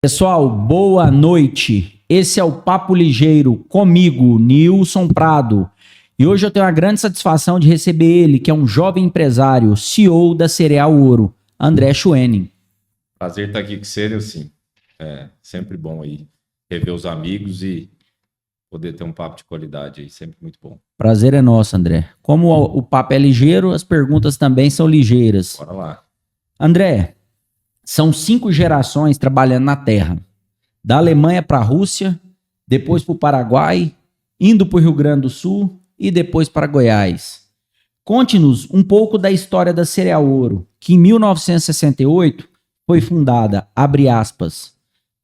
Pessoal, boa noite. Esse é o Papo Ligeiro comigo, Nilson Prado. E hoje eu tenho a grande satisfação de receber ele, que é um jovem empresário, CEO da Cereal Ouro, André Schwenning. Prazer estar aqui com você, Nilson. É sempre bom aí rever os amigos e poder ter um papo de qualidade aí, sempre muito bom. Prazer é nosso, André. Como o papo é ligeiro, as perguntas também são ligeiras. Bora lá. André, são 5 gerações trabalhando na terra. Da Alemanha para a Rússia, depois para o Paraguai, indo para o Rio Grande do Sul e depois para Goiás. Conte-nos um pouco da história da Cereal Ouro, que em 1968 foi fundada, abre aspas,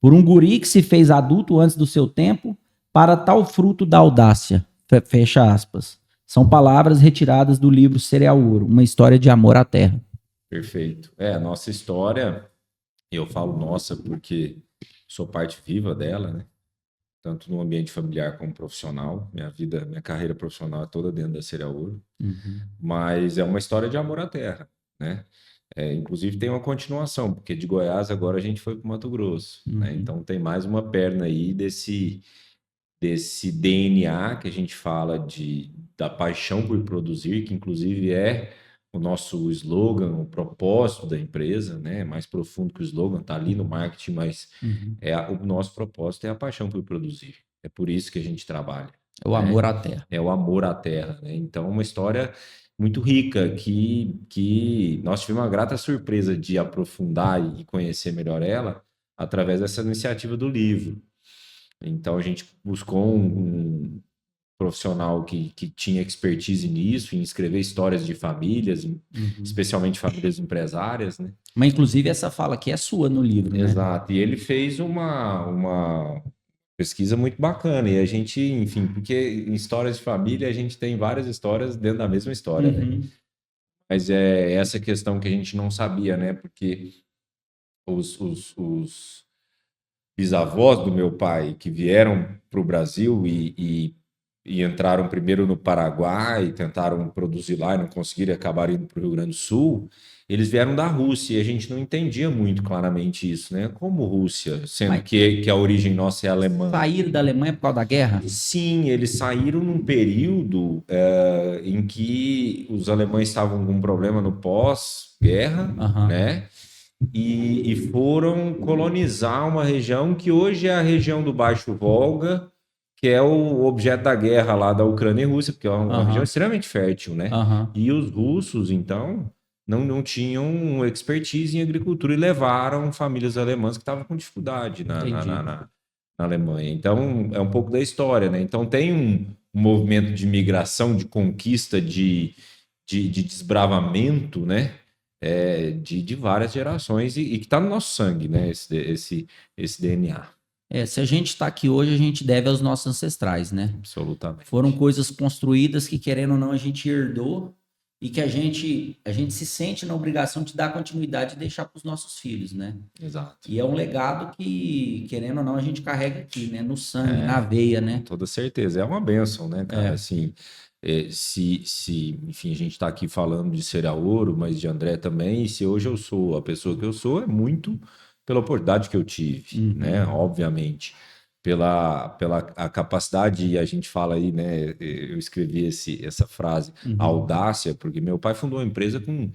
por um guri que se fez adulto antes do seu tempo para tal fruto da audácia, fecha aspas. São palavras retiradas do livro Cereal Ouro, uma história de amor à terra. Perfeito. A nossa história, eu falo nossa porque sou parte viva dela, né? Tanto no ambiente familiar como profissional. Minha carreira profissional é toda dentro da Cereal Ouro. Mas é uma história de amor à terra, né? Inclusive tem uma continuação, porque de Goiás agora a gente foi para o Mato Grosso, né? Então tem mais uma perna aí desse DNA que a gente fala da paixão por produzir, que inclusive é o nosso slogan, o propósito da empresa, né? Mais profundo que o slogan, está ali no marketing, mas o nosso propósito é a paixão por produzir. É por isso que a gente trabalha. É o amor à terra. É o amor à terra, né? Então, uma história muito rica que nós tivemos uma grata surpresa de aprofundar e conhecer melhor ela através dessa iniciativa do livro. Então, a gente buscou um profissional que tinha expertise nisso, em escrever histórias de famílias, especialmente famílias empresárias, né? Mas, inclusive, essa fala aqui é sua no livro, né? Exato. E ele fez uma pesquisa muito bacana. E a gente, enfim, porque em histórias de família a gente tem várias histórias dentro da mesma história, né? Mas é essa questão que a gente não sabia, né? Porque os bisavós do meu pai que vieram para o Brasil e entraram primeiro no Paraguai, tentaram produzir lá e não conseguiram e acabaram indo para o Rio Grande do Sul, eles vieram da Rússia e a gente não entendia muito claramente isso, né? Como Rússia, sendo que a origem nossa é alemã. Saíram da Alemanha por causa da guerra? Sim, eles saíram num período em que os alemães estavam com um problema no pós-guerra, né? E foram colonizar uma região que hoje é a região do Baixo Volga, que é o objeto da guerra lá da Ucrânia e Rússia, porque é uma região extremamente fértil, né? E os russos, então, não tinham expertise em agricultura e levaram famílias alemãs que estavam com dificuldade na Alemanha. Então, é um pouco da história, né? Então, tem um movimento de migração, de conquista, de desbravamento, né? De várias gerações e que está no nosso sangue, né? Esse DNA. Se a gente está aqui hoje, a gente deve aos nossos ancestrais, né? Absolutamente. Foram coisas construídas que, querendo ou não, a gente herdou e que a gente se sente na obrigação de dar continuidade e deixar para os nossos filhos, né? Exato. E é um legado que, querendo ou não, a gente carrega aqui, né? No sangue, na veia, né? Com toda certeza. É uma bênção, né, cara? Assim, enfim, a gente está aqui falando de Cereal Ouro, mas de André também, e se hoje eu sou a pessoa que eu sou, é muito pela oportunidade que eu tive, né? Obviamente, pela a capacidade, e a gente fala aí, né? Eu escrevi essa frase, a audácia, porque meu pai fundou uma empresa com,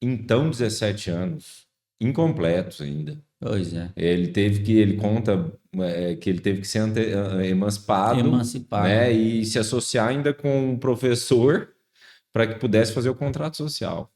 então, 17 anos, incompletos ainda. Pois é. Ele conta que ele teve que ser emancipado, né? E se associar ainda com um professor para que pudesse fazer o contrato social,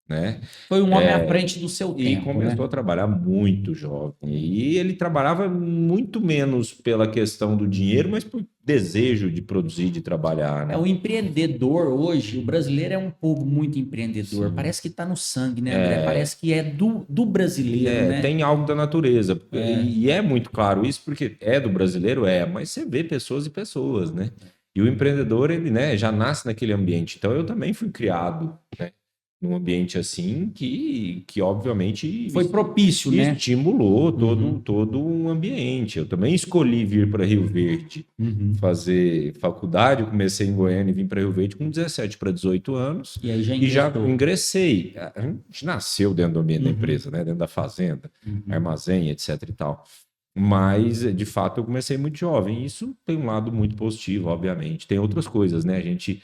né? Foi um homem à frente do seu tempo, e começou a trabalhar muito jovem. E ele trabalhava muito menos pela questão do dinheiro, mas por desejo de produzir, de trabalhar, né? O empreendedor hoje, o brasileiro é um povo muito empreendedor. Sim. Parece que está no sangue, né, André? Parece que é do brasileiro, né? Tem algo da natureza. E é muito claro isso, porque é do brasileiro, mas você vê pessoas e pessoas, né? E o empreendedor, ele, né, já nasce naquele ambiente. Então, eu também fui criado, né, num ambiente assim que obviamente foi propício, né? Estimulou todo um ambiente. Eu também escolhi vir para Rio Verde fazer faculdade. Eu comecei em Goiânia e vim para Rio Verde com 17 para 18 anos. E aí já ingressei. A gente nasceu dentro do ambiente da empresa, né? Dentro da fazenda, armazém, etc e tal. Mas, de fato, eu comecei muito jovem. Isso tem um lado muito positivo, obviamente. Tem outras coisas, né? A gente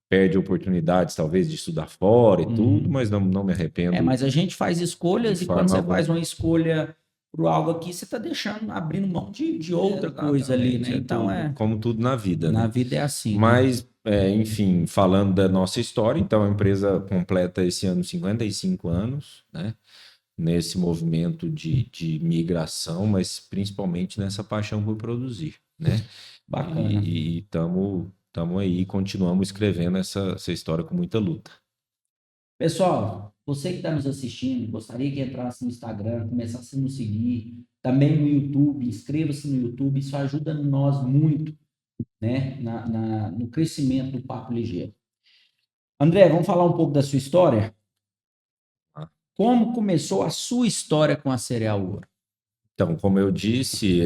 perde oportunidades, talvez, de estudar fora e tudo, mas não me arrependo. Mas a gente faz escolhas de e quando você forma faz uma escolha por algo aqui, você está deixando, abrindo mão de outra coisa ali, né? Então tudo, como tudo na vida, na né? vida é assim, né? Mas, enfim, falando da nossa história, então a empresa completa esse ano 55 anos, né? Nesse movimento de migração, mas principalmente nessa paixão por produzir, né? Bacana. E estamos aí, continuamos escrevendo essa história com muita luta. Pessoal, você que está nos assistindo, gostaria que entrasse no Instagram, começasse a nos seguir, também no YouTube, inscreva-se no YouTube, isso ajuda nós muito, né, no crescimento do Papo Ligeiro. André, vamos falar um pouco da sua história? Como começou a sua história com a Cereal Ouro? Então, como eu disse,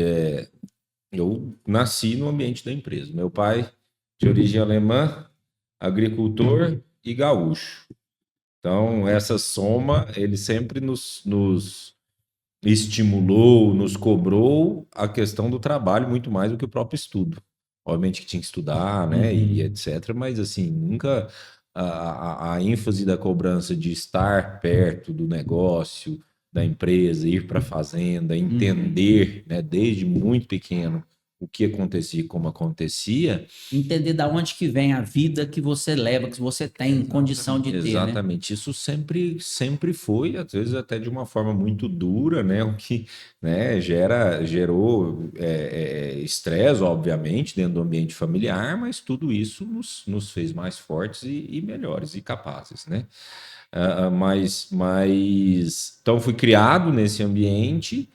eu nasci no ambiente da empresa. Meu pai, de origem alemã, agricultor e gaúcho. Então, essa soma, ele sempre nos estimulou, nos cobrou a questão do trabalho muito mais do que o próprio estudo. Obviamente que tinha que estudar, né, e etc., mas assim, nunca a ênfase da cobrança de estar perto do negócio, da empresa, ir para a fazenda, entender, né, desde muito pequeno o que acontecia e como acontecia. Entender da onde que vem a vida que você leva, que você tem condição de ter, né? Exatamente, isso sempre foi, às vezes até de uma forma muito dura, né? O que, né, gerou estresse, obviamente, dentro do ambiente familiar, mas tudo isso nos fez mais fortes e melhores e capazes, né? Então fui criado nesse ambiente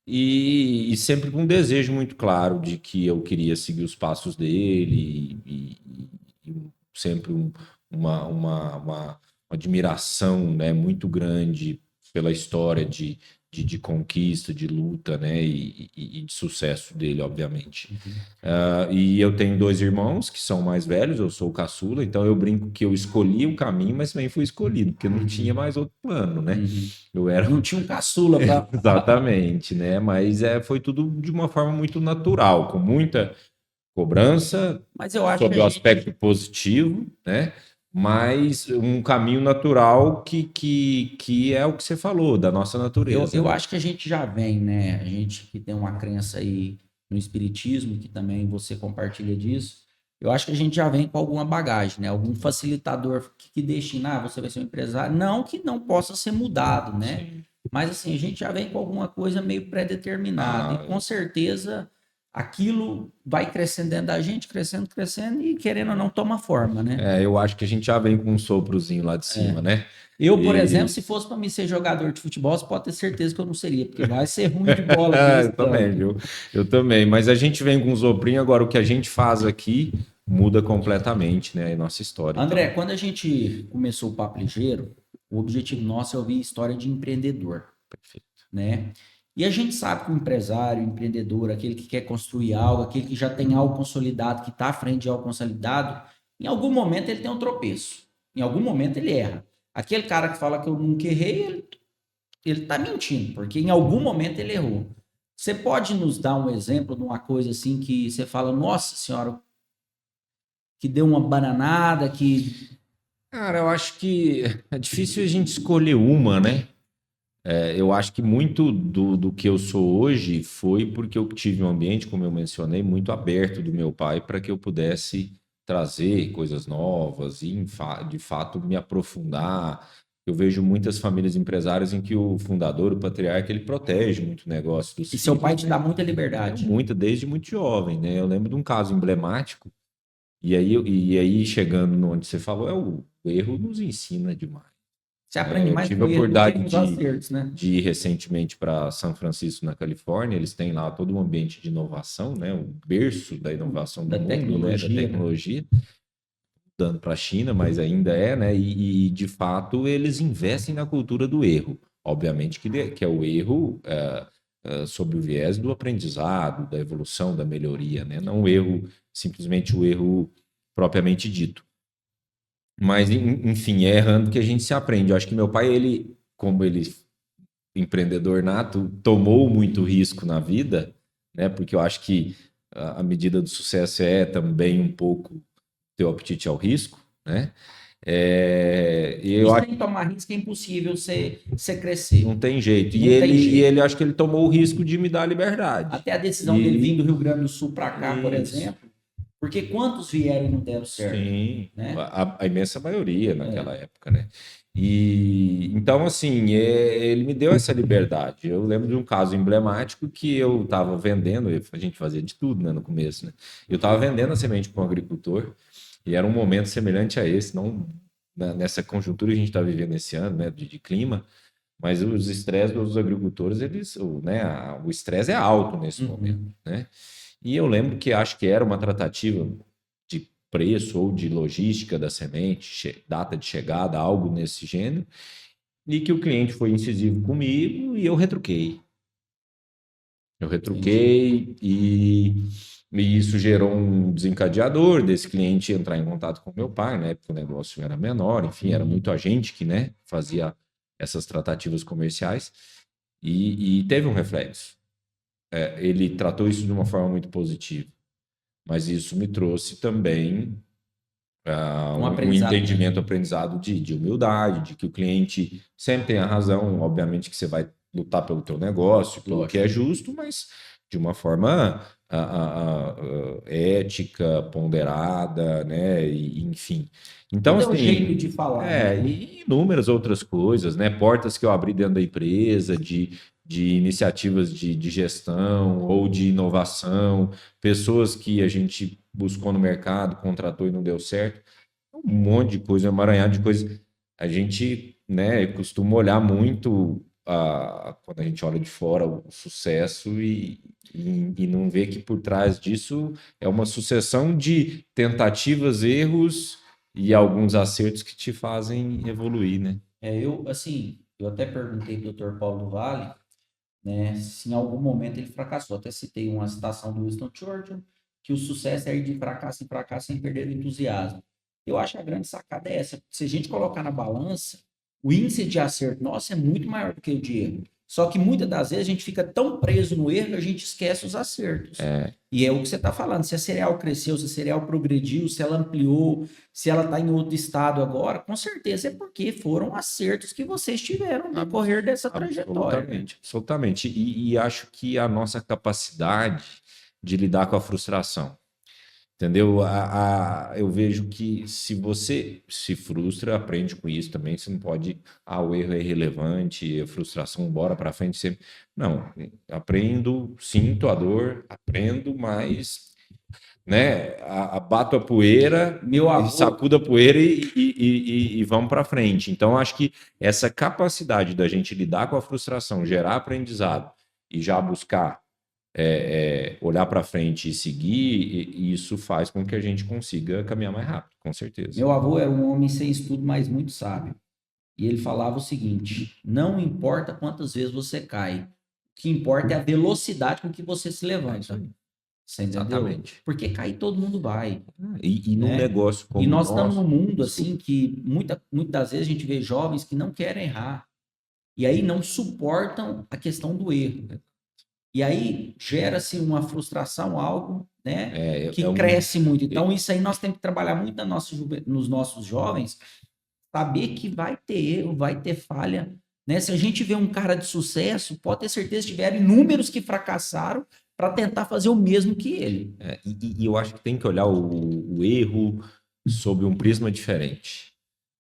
e sempre com um desejo muito claro de que eu queria seguir os passos dele e sempre uma admiração, né, muito grande pela história de conquista, de luta, né, e de sucesso dele, obviamente. E eu tenho 2 irmãos que são mais velhos, eu sou o caçula, então eu brinco que eu escolhi o caminho, mas também fui escolhido, porque não tinha mais outro plano, né? Eu era... Não tinha um caçula para... Exatamente, né? Mas foi tudo de uma forma muito natural, com muita cobrança, Mas eu acho sobre o aspecto positivo, né? Mas um caminho natural que é o que você falou, da nossa natureza. Eu acho que a gente já vem, né? A gente que tem uma crença aí no espiritismo, que também você compartilha disso, eu acho que a gente já vem com alguma bagagem, né? Algum facilitador que destina, você vai ser um empresário. Não que não possa ser mudado, né? Sim. Mas assim, a gente já vem com alguma coisa meio pré-determinada. E com certeza aquilo vai crescendo dentro da gente, crescendo, e querendo ou não, toma forma, né? Eu acho que a gente já vem com um soprozinho lá de cima, né? Eu, por exemplo, se fosse para mim ser jogador de futebol, você pode ter certeza que eu não seria, porque vai ser ruim de bola. Eu também, viu? Eu também. Mas a gente vem com um soprinho, agora o que a gente faz aqui muda completamente, né? A nossa história. André, então, quando a gente começou o Papo Ligeiro, o objetivo nosso é ouvir história de empreendedor. Perfeito. Né? E a gente sabe que o empresário, o empreendedor, aquele que quer construir algo, aquele que já tem algo consolidado, que está à frente de algo consolidado, em algum momento ele tem um tropeço. Em algum momento ele erra. Aquele cara que fala que eu nunca errei, ele está mentindo, porque em algum momento ele errou. Você pode nos dar um exemplo de uma coisa assim que você fala, nossa senhora, que deu uma bananada, que... Cara, eu acho que é difícil a gente escolher uma, né? Eu acho que muito do que eu sou hoje foi porque eu tive um ambiente, como eu mencionei, muito aberto do meu pai para que eu pudesse trazer coisas novas e, de fato, me aprofundar. Eu vejo muitas famílias empresárias em que o fundador, o patriarca, ele protege muito o negócio dos filhos. E seu pai te dá muita liberdade. Muita, desde muito jovem, né? Eu lembro de um caso emblemático, e aí chegando onde você falou, o erro nos ensina demais. Você aprende mais com o erro. Eu tive a oportunidade acertos, né? de ir recentemente para São Francisco, na Califórnia. Eles têm lá todo um ambiente de inovação, né? O berço da inovação do mundo, tecnologia, né? Da tecnologia. Dando para a China, mas ainda né? E, de fato, eles investem na cultura do erro. Obviamente que é o erro sob o viés do aprendizado, da evolução, da melhoria, né? Não o erro, simplesmente o erro propriamente dito. Mas, enfim, é errando que a gente se aprende. Eu acho que meu pai, como ele empreendedor nato, tomou muito risco na vida, né? Porque eu acho que a medida do sucesso é também um pouco teu apetite ao risco, né? Sem tomar risco é impossível você crescer. Não tem jeito. E ele acho que ele tomou o risco de me dar liberdade. Até a decisão dele vir do Rio Grande do Sul para cá, por exemplo, porque quantos vieram e não deram certo? Sim, né? a imensa maioria naquela época, né? E então, assim, ele me deu essa liberdade. Eu lembro de um caso emblemático que eu estava vendendo, a gente fazia de tudo, né, no começo, né? Eu estava vendendo a semente para um agricultor e era um momento semelhante a esse, não nessa conjuntura que a gente está vivendo esse ano, né, de clima, mas os estresses dos agricultores, o estresse é alto nesse momento, né? E eu lembro que acho que era uma tratativa de preço ou de logística da semente, data de chegada, algo nesse gênero, e que o cliente foi incisivo comigo e eu retruquei. E isso gerou um desencadeador desse cliente entrar em contato com meu pai, né? Porque o negócio era menor, enfim, era muito a gente que, né, fazia essas tratativas comerciais e teve um reflexo. Ele tratou isso de uma forma muito positiva, mas isso me trouxe também um entendimento, aprendizado de humildade, de que o cliente sempre tem a razão, obviamente que você vai lutar pelo teu negócio, pelo que é justo, mas de uma forma ética, ponderada, né? E, enfim. Então, assim, jeito de falar. E inúmeras outras coisas, né? Portas que eu abri dentro da empresa, de iniciativas de gestão ou de inovação, pessoas que a gente buscou no mercado, contratou e não deu certo, um monte de coisa, um emaranhado de coisa. A gente, né, costuma olhar muito quando a gente olha de fora o sucesso e não vê que por trás disso é uma sucessão de tentativas, erros e alguns acertos que te fazem evoluir, né? Eu até perguntei para o Dr. Paulo do Vale, né, se em algum momento ele fracassou. Até citei uma citação do Winston Churchill, que o sucesso é ir de fracasso em fracasso sem perder o entusiasmo. Eu acho que a grande sacada é essa. Se a gente colocar na balança, o índice de acerto nosso é muito maior do que o de erro. Só que muitas das vezes a gente fica tão preso no erro que a gente esquece os acertos. E é o que você está falando. Se a cereal cresceu, se a cereal progrediu, se ela ampliou, se ela está em outro estado agora, com certeza é porque foram acertos que vocês tiveram no decorrer dessa trajetória. Absolutamente, absolutamente. E acho que a nossa capacidade de lidar com a frustração. Entendeu? Eu vejo que se você se frustra, aprende com isso também. Você não pode, o erro é irrelevante, a frustração, bora para frente sempre. Não, aprendo, sinto a dor, aprendo, mas, né, bato a poeira, sacudo a poeira e vamos para frente. Então, acho que essa capacidade da gente lidar com a frustração, gerar aprendizado e já buscar olhar para frente e seguir, e isso faz com que a gente consiga caminhar mais rápido, com certeza. Meu avô era um homem sem estudo, mas muito sábio. E ele falava o seguinte: não importa quantas vezes você cai, o que importa é a velocidade com que você se levanta. Você entendeu? Exatamente. Porque cair todo mundo vai. E num negócio como E nós estamos num mundo assim que muitas das vezes a gente vê jovens que não querem errar. E aí não suportam a questão do erro. E aí gera-se uma frustração, algo, né, que cresce muito. Então, isso aí nós temos que trabalhar muito nos nossos jovens, saber que vai ter erro, vai ter falha. Né? Se a gente vê um cara de sucesso, pode ter certeza que tiveram inúmeros que fracassaram para tentar fazer o mesmo que ele. E eu acho que tem que olhar o erro sob um prisma diferente.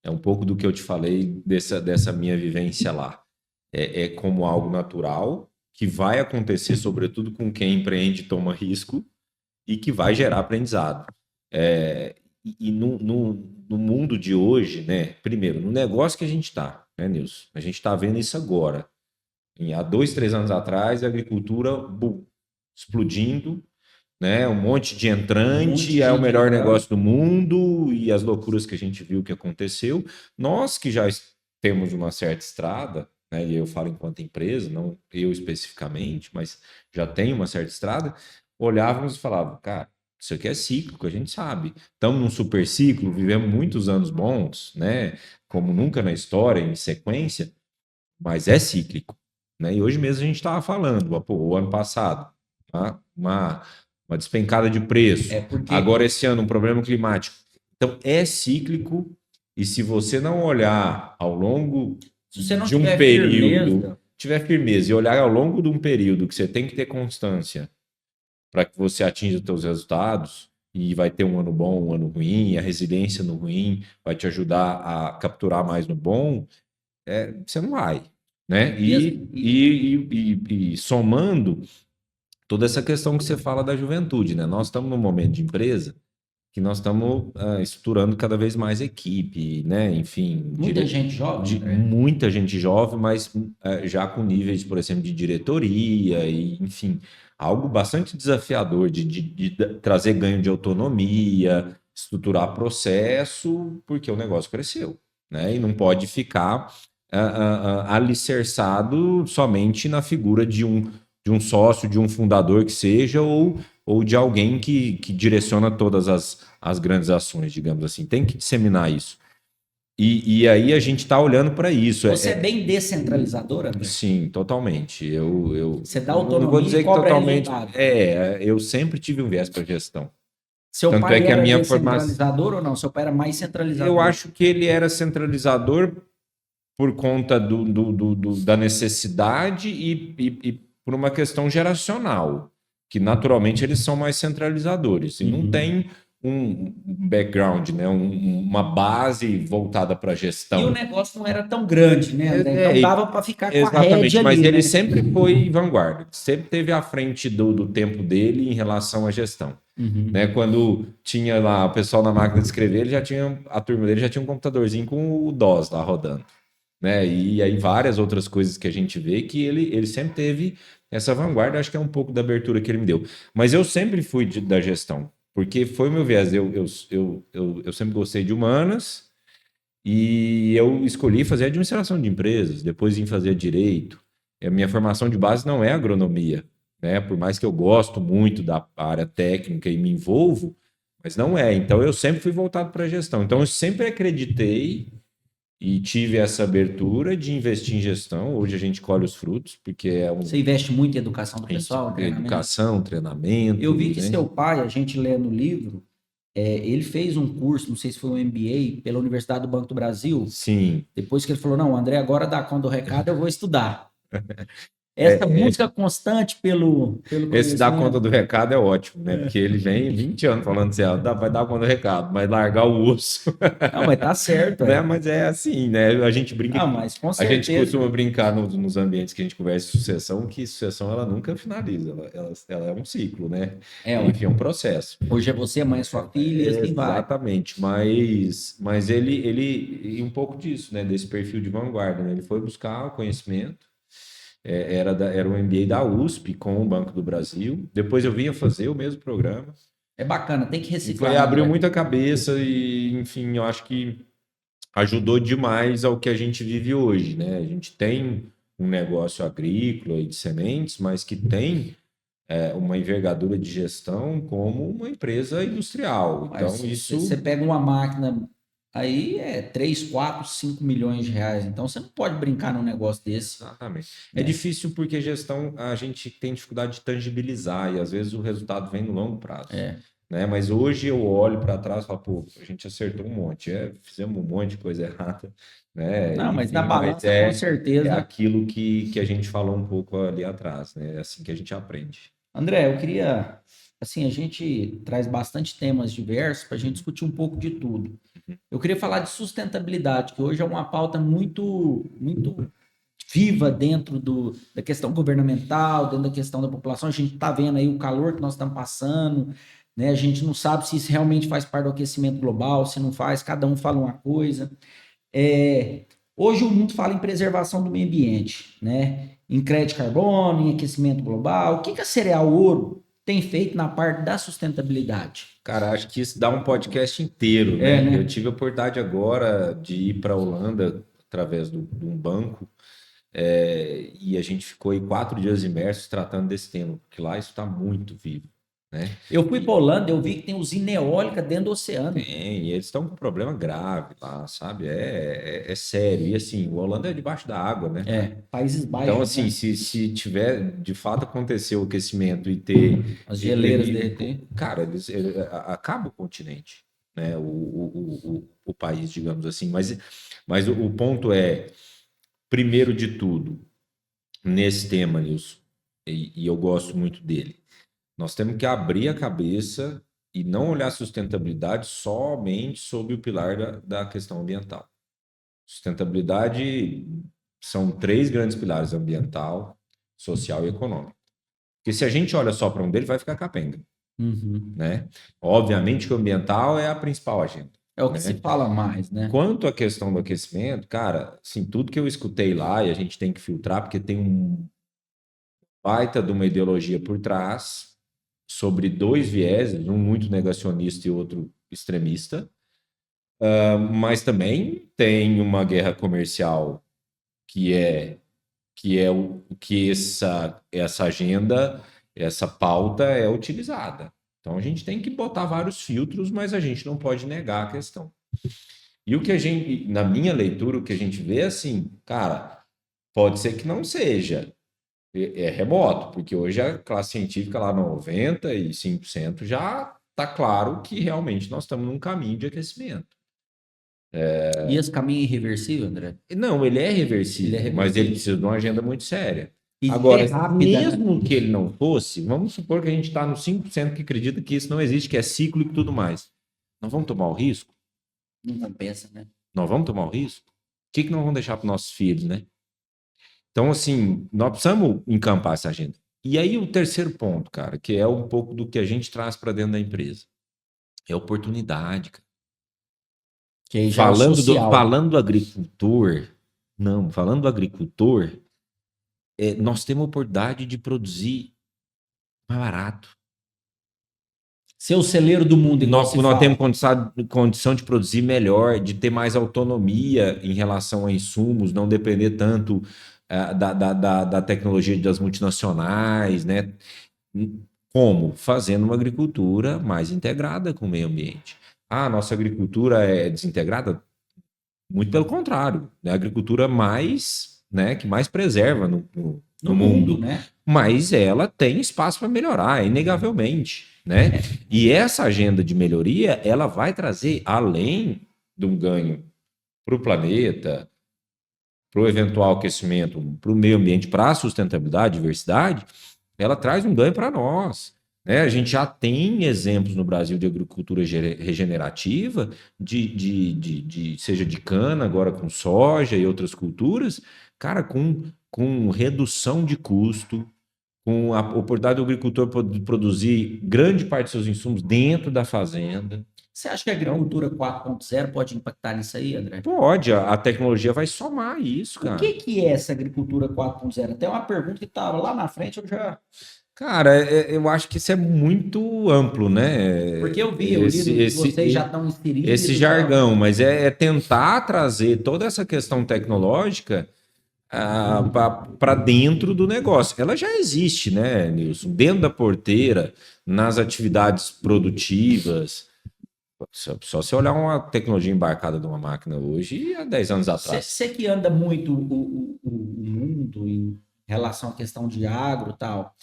É um pouco do que eu te falei dessa minha vivência lá. É como algo natural, que vai acontecer, sobretudo com quem empreende e toma risco, e que vai gerar aprendizado. No mundo de hoje, né? Primeiro, no negócio que a gente está, né, Nilson? A gente está vendo isso agora. Há 2, 3 anos atrás, a agricultura explodindo, né? Um monte de entrante, é o melhor negócio do mundo, e as loucuras que a gente viu que aconteceu. Nós que já temos uma certa estrada, né, e eu falo enquanto empresa, não eu especificamente, mas já tenho uma certa estrada, olhávamos e falávamos, cara, isso aqui é cíclico, a gente sabe. Estamos num super ciclo, vivemos muitos anos bons, né, como nunca na história, em sequência, mas é cíclico. né? E hoje mesmo a gente estava falando, pô, o ano passado, tá? Uma despencada de preço. Agora, esse ano, um problema climático. Então, é cíclico, e se você não olhar ao longo de um período, tiver firmeza e olhar ao longo de um período que você tem que ter constância para que você atinja os seus resultados, e vai ter um ano bom, um ano ruim, e a resiliência no ruim vai te ajudar a capturar mais no bom, você não vai, né? E somando toda essa questão que você fala da juventude, né? Nós estamos num momento de empresa que nós estamos estruturando cada vez mais equipe, né? Enfim, muita gente jovem, muita gente jovem, mas já com níveis, por exemplo, de diretoria e, enfim, algo bastante desafiador de trazer ganho de autonomia, estruturar processo, porque o negócio cresceu, né? E não pode ficar alicerçado somente na figura de um sócio, de um fundador que seja, ou de alguém que direciona todas as grandes ações, digamos assim. Tem que disseminar isso. E aí a gente está olhando para isso. Você é bem descentralizador, André? Sim, totalmente. Você dá autonomia, não vou dizer e cobra que totalmente. Resultado. Eu sempre tive um viés para gestão. Seu Tanto pai era descentralizador ou não? Seu pai era mais centralizador? Eu acho que ele era centralizador por conta da necessidade e por uma questão geracional, que naturalmente eles são mais centralizadores e não tem um background, né? Uma base voltada para a gestão. E o negócio não era tão grande, né, André? Então dava para ficar com a rédea ali, mas ele né? sempre foi vanguarda, sempre teve à frente do tempo dele em relação à gestão. Né? Quando tinha lá o pessoal na máquina de escrever, a turma dele já tinha um computadorzinho com o DOS lá rodando. Né? E aí várias outras coisas que a gente vê que ele sempre teve essa vanguarda, acho que é um pouco da abertura que ele me deu. Mas eu sempre fui da gestão, porque foi o meu viés. Eu sempre gostei de humanas e eu escolhi fazer administração de empresas, depois vim fazer direito. A minha formação de base não é agronomia, né? Por mais que eu gosto muito da área técnica e me envolvo, mas não é. Então eu sempre fui voltado para a gestão. Então eu sempre acreditei e tive essa abertura de investir em gestão. Hoje a gente colhe os frutos, porque Você investe muito em educação do pessoal? Educação, treinamento. Eu vi que seu pai, a gente lê no livro, ele fez um curso, não sei se foi um MBA, pela Universidade do Banco do Brasil. Sim. Depois que ele falou, não, André, agora dá conta do recado, eu vou estudar. Essa busca constante pelo esse dá conta do recado é ótimo, né? Porque ele vem 20 anos falando assim, vai dar conta do recado, mas largar o osso. Não, mas tá certo. Né? Mas é assim, né? A gente brinca. Não, mas com certeza. A gente costuma brincar nos ambientes que a gente conversa de sucessão, que sucessão ela nunca finaliza, ela é um ciclo, né? Enfim, é um processo. Hoje é você, amanhã é sua filha, assim vai. Exatamente, mas ele um pouco disso, né? Desse perfil de vanguarda, né? Ele foi buscar o conhecimento. Era um MBA da USP com o Banco do Brasil. Depois eu vinha fazer o mesmo programa. É bacana, tem que reciclar. Foi, abriu muita cabeça e, enfim, eu acho que ajudou demais ao que a gente vive hoje, né? A gente tem um negócio agrícola e de sementes, mas que tem uma envergadura de gestão como uma empresa industrial. Então, isso... Você pega uma máquina... Aí 3, 4, 5 milhões de reais. Então você não pode brincar num negócio desse. Exatamente. É difícil porque gestão a gente tem dificuldade de tangibilizar e às vezes o resultado vem no longo prazo. Né? Mas hoje eu olho para trás e falo, pô, a gente acertou um monte, fizemos um monte de coisa errada. Né? Não, mas na balança, com certeza. É aquilo que a gente falou um pouco ali atrás, né? É assim que a gente aprende. André, eu queria... Assim, a gente traz bastante temas diversos para a gente discutir um pouco de tudo. Eu queria falar de sustentabilidade, que hoje é uma pauta muito viva dentro da questão governamental, dentro da questão da população. A gente está vendo aí o calor que nós estamos passando, né? A gente não sabe se isso realmente faz parte do aquecimento global, se não faz, cada um fala uma coisa. Hoje o mundo fala em preservação do meio ambiente, né? Em crédito de carbono, em aquecimento global. O que a Cereal Ouro tem feito na parte da sustentabilidade? Cara, acho que isso dá um podcast inteiro, né? Eu tive a oportunidade agora de ir para a Holanda através de um banco e a gente ficou aí 4 dias imersos tratando desse tema, porque lá isso está muito vivo. né? Eu fui para Holanda, eu vi que tem usina eólica dentro do oceano. Tem, e eles estão com um problema grave lá, sabe? É sério. E assim, o Holanda é debaixo da água, né? Países Baixos. Então, assim, né? se tiver de fato acontecer o aquecimento e ter. As geleiras derreter. Cara, acaba o continente, né? O país, digamos assim. Mas o ponto é, primeiro de tudo, nesse tema, Nilson, e eu gosto muito dele, nós temos que abrir a cabeça e não olhar a sustentabilidade somente sob o pilar da questão ambiental. Sustentabilidade são 3 grandes pilares: ambiental, social e econômico. Porque se a gente olha só para um deles, vai ficar capenga. Né? Obviamente que o ambiental é a principal agenda. É o que se fala mais, né? Quanto à questão do aquecimento, cara, assim, tudo que eu escutei lá, e a gente tem que filtrar, porque tem um baita de uma ideologia por trás, sobre 2 vieses, um muito negacionista e outro extremista, mas também tem uma guerra comercial que é que essa agenda, essa pauta é utilizada. Então a gente tem que botar vários filtros, mas a gente não pode negar a questão. E o que a gente, na minha leitura, o que a gente vê é assim, cara, pode ser que não seja, é remoto, porque hoje a classe científica lá 95% já está claro que realmente nós estamos num caminho de aquecimento. E esse caminho é irreversível, André? Não, ele é reversível, mas ele precisa de uma agenda muito séria. E agora, rápida, mesmo que ele não fosse, vamos supor que a gente está no 5% que acredita que isso não existe, que é cíclico e tudo mais. Nós vamos tomar o risco? Não compensa, né? Nós vamos tomar o risco? O que nós vamos deixar para os nossos filhos, né? Então, assim, nós precisamos encampar essa agenda. E aí o terceiro ponto, cara, que é um pouco do que a gente traz para dentro da empresa. É oportunidade, cara. Que aí já Falando do agricultor, nós temos a oportunidade de produzir mais barato. Ser o celeiro do mundo, igual Nós temos condição de produzir melhor, de ter mais autonomia em relação a insumos, não depender tanto da tecnologia das multinacionais, né? Como? Fazendo uma agricultura mais integrada com o meio ambiente. A nossa agricultura é desintegrada? Muito pelo contrário, né? A agricultura mais, né, que mais preserva no mundo, né? Mas ela tem espaço para melhorar, inegavelmente, né? E essa agenda de melhoria, ela vai trazer, além de um ganho para o planeta, para o eventual aquecimento, para o meio ambiente, para a sustentabilidade, diversidade, ela traz um ganho para nós. Né? A gente já tem exemplos no Brasil de agricultura regenerativa, seja de cana, agora com soja e outras culturas, cara, com redução de custo, com a oportunidade do agricultor poder produzir grande parte dos seus insumos dentro da fazenda. Você acha que a agricultura 4.0 pode impactar nisso aí, André? Pode, a tecnologia vai somar isso, cara. O que é essa agricultura 4.0? Até uma pergunta que estava lá na frente, eu já... Cara, eu acho que isso é muito amplo, né? Porque eu li que vocês já estão inseridos. Esse jargão, mas é tentar trazer toda essa questão tecnológica para dentro do negócio. Ela já existe, né, Nilson? Dentro da porteira, nas atividades produtivas. Só se olhar uma tecnologia embarcada de uma máquina hoje há 10 anos atrás. Você que anda muito o mundo em relação à questão de agro e tal,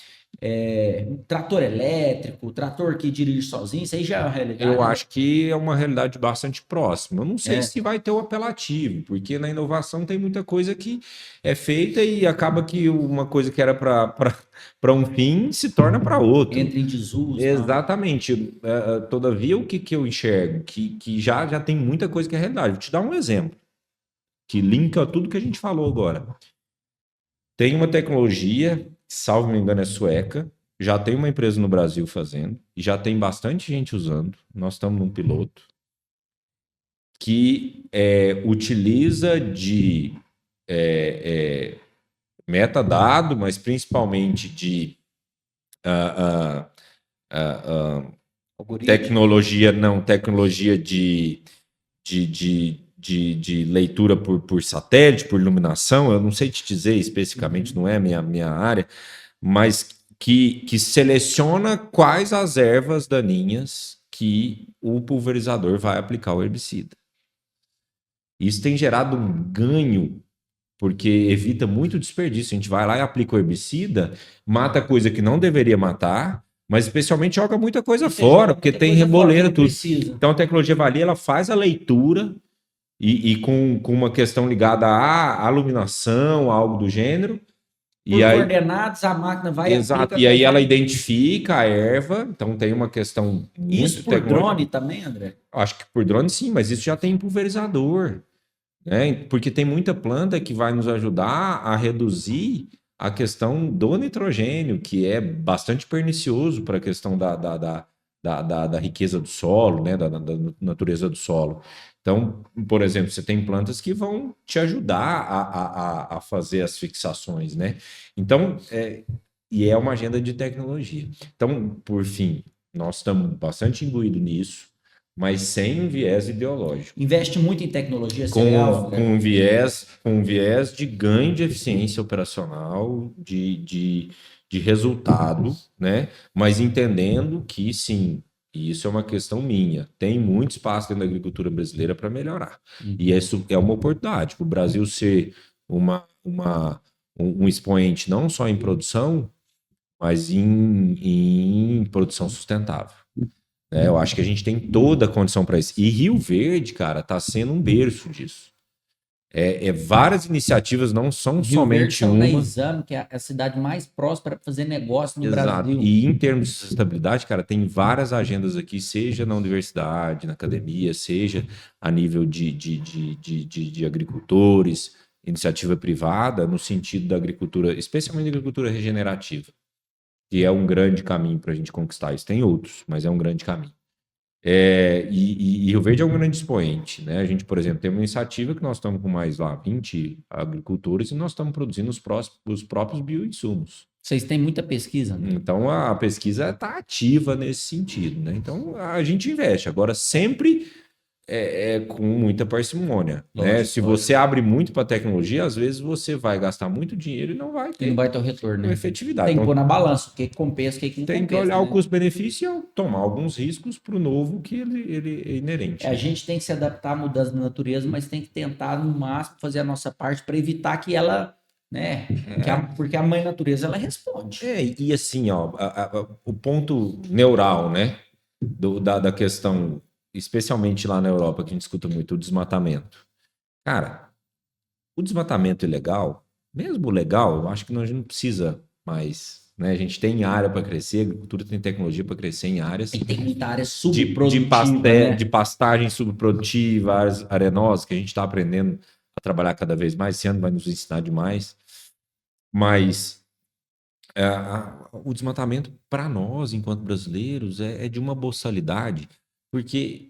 trator elétrico, trator que dirige sozinho, isso aí já é uma realidade? Eu acho que é uma realidade bastante próxima. Eu não sei se vai ter o apelativo, porque na inovação tem muita coisa que é feita e acaba que uma coisa que era para um fim se torna para outro. Entra em desuso. Exatamente. Todavia, o que eu enxergo? Que já tem muita coisa que é realidade. Vou te dar um exemplo, que linka tudo que a gente falou agora. Tem uma tecnologia, salvo me engano, é sueca, já tem uma empresa no Brasil fazendo, e já tem bastante gente usando, nós estamos num piloto, que utiliza de metadado, mas principalmente de tecnologia de leitura por satélite, por iluminação. Eu não sei te dizer especificamente, não é minha área, mas que seleciona quais as ervas daninhas que o pulverizador vai aplicar o herbicida. Isso tem gerado um ganho, porque evita muito desperdício. A gente vai lá e aplica o herbicida, mata coisa que não deveria matar, mas especialmente joga muita coisa fora, porque tem reboleira, tudo. Então a tecnologia Vali, ela faz a leitura e com uma questão ligada à iluminação, algo do gênero. Por coordenadas, a máquina vai... Exato, e aí ela identifica a erva, então tem uma questão muito isso por drone também, André? Acho que por drone sim, mas isso já tem em pulverizador, né? Porque tem muita planta que vai nos ajudar a reduzir a questão do nitrogênio, que é bastante pernicioso para a questão da riqueza do solo, né? Da natureza do solo. Então, por exemplo, você tem plantas que vão te ajudar a fazer as fixações, né? Então, e é uma agenda de tecnologia. Então, por fim, nós estamos bastante imbuídos nisso, mas sem um viés ideológico. Investe muito em tecnologia cereal, com um viés de ganho de eficiência operacional, de resultado, né? Mas entendendo que, sim, e isso é uma questão minha. Tem muito espaço dentro da agricultura brasileira para melhorar. E isso é uma oportunidade. O Brasil ser um expoente não só em produção, mas em produção sustentável. Eu acho que a gente tem toda a condição para isso. E Rio Verde, cara, está sendo um berço disso. Várias iniciativas, não são Rio somente uma. Rio Exame, que é a cidade mais próspera para fazer negócio no Brasil. E em termos de sustentabilidade, cara, tem várias agendas aqui, seja na universidade, na academia, seja a nível de agricultores, iniciativa privada, no sentido da agricultura, especialmente da agricultura regenerativa, que é um grande caminho para a gente conquistar isso. Tem outros, mas é um grande caminho. E Rio Verde é um grande expoente, né? A gente, por exemplo, tem uma iniciativa que nós estamos com mais lá 20 agricultores e nós estamos produzindo os próprios bioinsumos. Vocês têm muita pesquisa, né? Então a pesquisa está ativa nesse sentido, né? Então a gente investe. Agora, sempre com muita parcimônia, né? Se você abre muito para tecnologia, às vezes você vai gastar muito dinheiro e não vai ter o retorno, né? Efetividade. Tem que pôr na balança, o que compensa, o que não tem compensa. Tem que olhar o custo-benefício e tomar alguns riscos para o novo que ele é inerente. A gente tem que se adaptar à mudança da natureza, mas tem que tentar, no máximo, fazer a nossa parte para evitar que ela... né? Porque a mãe natureza, ela responde. E assim, o ponto neural, né? Da questão... especialmente lá na Europa, que a gente escuta muito o desmatamento. Cara, o desmatamento ilegal, mesmo legal, eu acho que a gente não precisa mais, né? A gente tem área para crescer, a agricultura tem tecnologia para crescer em áreas... E tem muita área subprodutiva, de pastagem subprodutiva, áreas arenosas, que a gente está aprendendo a trabalhar cada vez mais. Esse ano vai nos ensinar demais. Mas o desmatamento, para nós, enquanto brasileiros, é de uma boçalidade, porque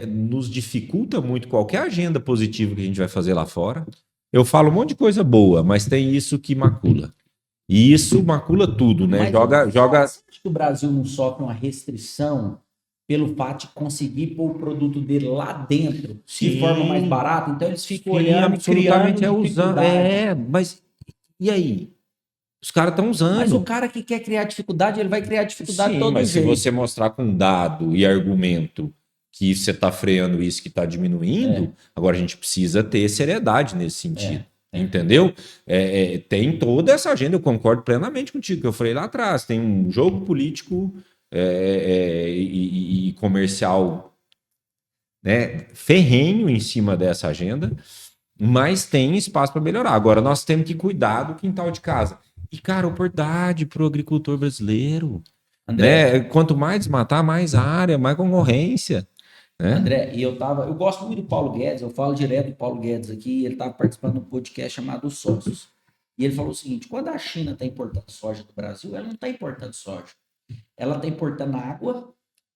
nos dificulta muito qualquer agenda positiva que a gente vai fazer lá fora. Eu falo um monte de coisa boa, mas tem isso que macula. E isso macula tudo, né? Mas joga... Você acha que o Brasil não sofre uma restrição pelo fato de conseguir pôr o produto dele lá dentro de forma mais barata? Então eles ficam olhando e criando dificuldade. Mas e aí? Os caras estão usando. Mas o cara que quer criar dificuldade, ele vai criar dificuldade todo jeito. Se você mostrar com dado e argumento que você está freando isso, que está diminuindo, agora a gente precisa ter seriedade nesse sentido. Entendeu? Tem toda essa agenda, eu concordo plenamente contigo, que eu falei lá atrás. Tem um jogo político e comercial, né, ferrenho em cima dessa agenda, mas tem espaço para melhorar. Agora, nós temos que cuidar do quintal de casa. E, cara, oportunidade para o agricultor brasileiro. André, né? Quanto mais desmatar, mais área, mais concorrência. André, e eu gosto muito do Paulo Guedes, eu falo direto do Paulo Guedes aqui, ele estava participando de um podcast chamado Sócios. E ele falou o seguinte: quando a China está importando soja do Brasil, ela não está importando soja. Ela está importando água,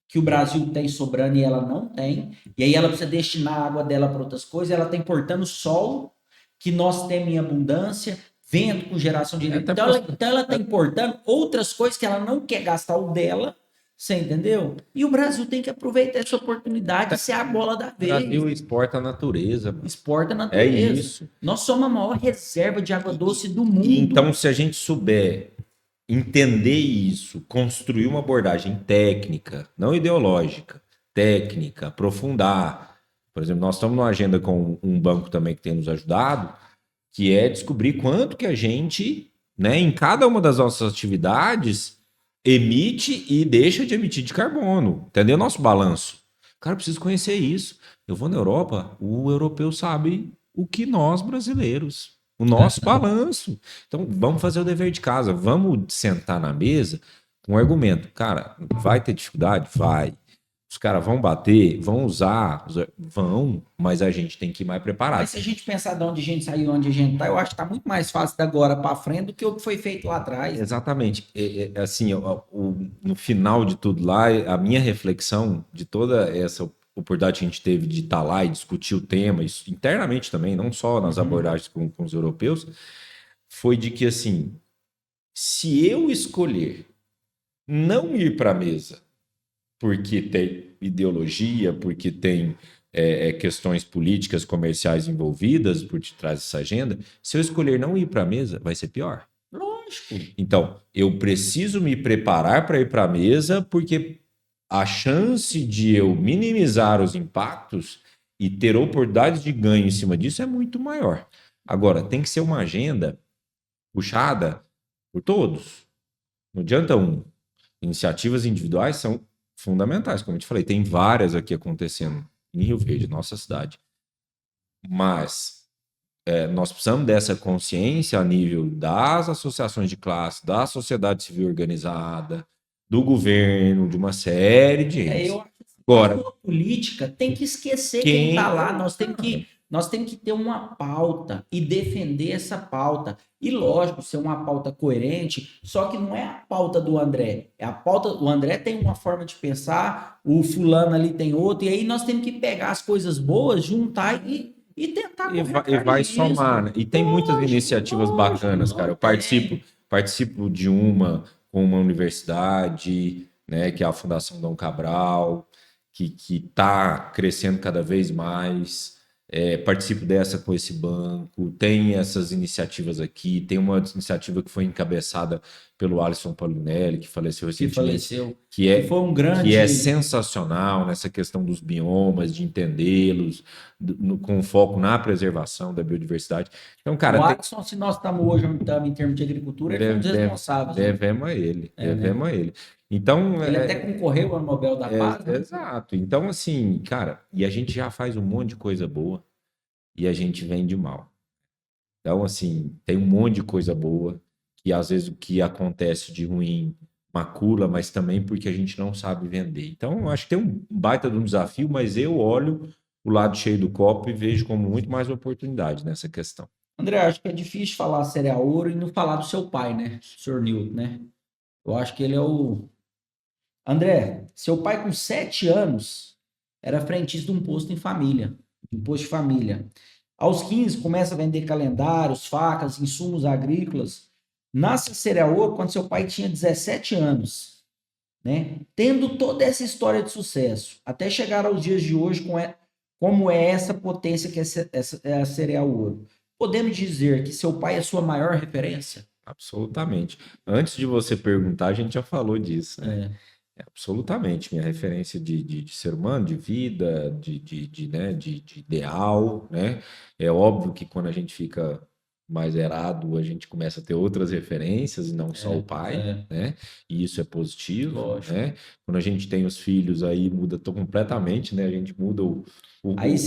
que o Brasil tem sobrando e ela não tem. E aí ela precisa destinar a água dela para outras coisas. Ela está importando solo, que nós temos em abundância, vento com geração de energia. Então ela está importando outras coisas que ela não quer gastar o dela. Você entendeu? E o Brasil tem que aproveitar essa oportunidade de ser a bola da vez. O Brasil exporta a natureza. Exporta a natureza. É isso. Nós somos a maior reserva de água doce do mundo. Então, se a gente souber entender isso, construir uma abordagem técnica, não ideológica, técnica, aprofundar. Por exemplo, nós estamos numa agenda com um banco também que tem nos ajudado, que é descobrir quanto que a gente, né, em cada uma das nossas atividades, emite e deixa de emitir de carbono. Entendeu? Nosso balanço. Cara, eu preciso conhecer isso. Eu vou na Europa, o europeu sabe o que nós brasileiros, o nosso balanço. Então, vamos fazer o dever de casa, vamos sentar na mesa com um argumento. Cara, vai ter dificuldade? Vai. Os caras vão bater, vão usar, vão, mas a gente tem que ir mais preparado. Mas se a gente pensar de onde a gente saiu, onde a gente está, eu acho que está muito mais fácil de agora para frente do que o que foi feito lá atrás. Exatamente. Assim, no final de tudo lá, a minha reflexão de toda essa oportunidade que a gente teve de estar lá e discutir o tema, isso internamente também, não só nas abordagens com os europeus, foi de que, assim, se eu escolher não ir para a mesa porque tem ideologia, porque tem questões políticas, comerciais envolvidas por detrás dessa agenda, se eu escolher não ir para a mesa, vai ser pior. Lógico. Então, eu preciso me preparar para ir para a mesa, porque a chance de eu minimizar os impactos e ter oportunidades de ganho em cima disso é muito maior. Agora, tem que ser uma agenda puxada por todos. Não adianta um. Iniciativas individuais são fundamentais, como eu te falei, tem várias aqui acontecendo em Rio Verde, nossa cidade. Mas nós precisamos dessa consciência a nível das associações de classe, da sociedade civil organizada, do governo, de uma série de gente. Agora, a política tem que esquecer quem está lá, nós temos que ter uma pauta e defender essa pauta. E lógico, ser uma pauta coerente, só que não é a pauta do André. É a pauta, o André tem uma forma de pensar, o fulano ali tem outra, e aí nós temos que pegar as coisas boas, juntar e tentar e vai somar, né? E tem muitas iniciativas bacanas, cara. Eu participo de uma com uma universidade, né, que é a Fundação Dom Cabral, que está crescendo cada vez mais. Participo dessa com esse banco, tem essas iniciativas aqui, tem uma iniciativa que foi encabeçada pelo Alisson Paulinelli, que faleceu recentemente, que foi um grande... que é sensacional nessa questão dos biomas, de entendê-los, com foco na preservação da biodiversidade. Então, cara, o Alisson, se nós estamos hoje onde estamos em termos de agricultura, ele foi um dos responsáveis. Devemos a ele, devemos a ele. Então, ele até concorreu ao Nobel da Paz. Né? Exato. Então, assim, cara, e a gente já faz um monte de coisa boa e a gente vende mal. Então, assim, tem um monte de coisa boa que às vezes o que acontece de ruim macula, mas também porque a gente não sabe vender. Então, eu acho que tem um baita de um desafio, mas eu olho o lado cheio do copo e vejo como muito mais oportunidade nessa questão. André, acho que é difícil falar Cereal Ouro e não falar do seu pai, né? O senhor Nilton, né? Eu acho que ele é o... André, seu pai com 7 anos era frentista de um posto de família. Aos 15 começa a vender calendários, facas, insumos agrícolas. Nasce a Cereal Ouro quando seu pai tinha 17 anos. Né? Tendo toda essa história de sucesso, até chegar aos dias de hoje como é essa potência que é a Cereal Ouro. Podemos dizer que seu pai é sua maior referência? Absolutamente. Antes de você perguntar, a gente já falou disso, né? Absolutamente, minha referência de ser humano, de vida, de ideal, né? É óbvio que quando a gente fica mais errado, a gente começa a ter outras referências e não só o pai, né? E isso é positivo, lógico, né? Quando a gente tem os filhos, aí muda completamente, né? A gente muda aí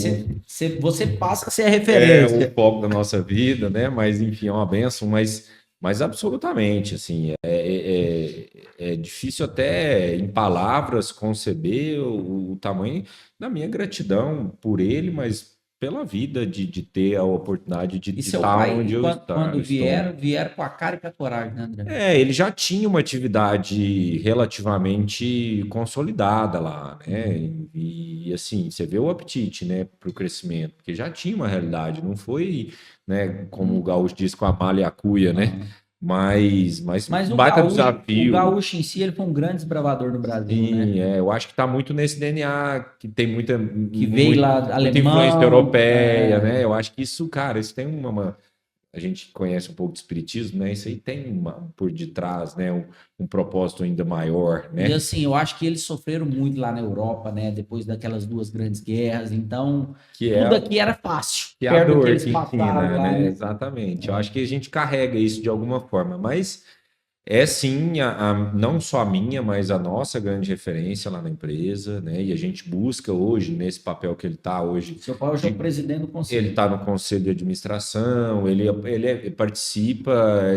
você passa a ser a referência. O foco da nossa vida, né? Mas, enfim, é uma bênção, mas absolutamente, assim, é difícil até em palavras conceber o tamanho da minha gratidão por ele, mas pela vida de ter a oportunidade de estar onde eu estou. Quando vieram com a cara e com a coragem, né, André? Ele já tinha uma atividade relativamente consolidada lá, né? E assim, você vê o apetite, né, para o crescimento, porque já tinha uma realidade, não foi, né, como o Gaúcho diz, com a malha e a cuia, né? Mas um baita desafio. O Gaúcho em si, ele foi um grande desbravador no Brasil, sim, né? Eu acho que está muito nesse DNA, que tem muita... Que veio lá, muita influência europeia, né? Eu acho que isso, cara, isso tem uma a gente conhece um pouco de espiritismo, né? Isso aí tem por detrás, né? Um propósito ainda maior, né? E assim, eu acho que eles sofreram muito lá na Europa, né? Depois daquelas 2 grandes guerras, então tudo aqui era fácil, que é a perto do que dor eles que passaram ensina, lá, né? né? Exatamente. Eu acho que a gente carrega isso de alguma forma, mas é sim, não só a minha, mas a nossa grande referência lá na empresa, né? E a gente busca hoje, nesse papel que ele está hoje, Seu pai hoje é o presidente do ele conselho. está no conselho de administração, ele participa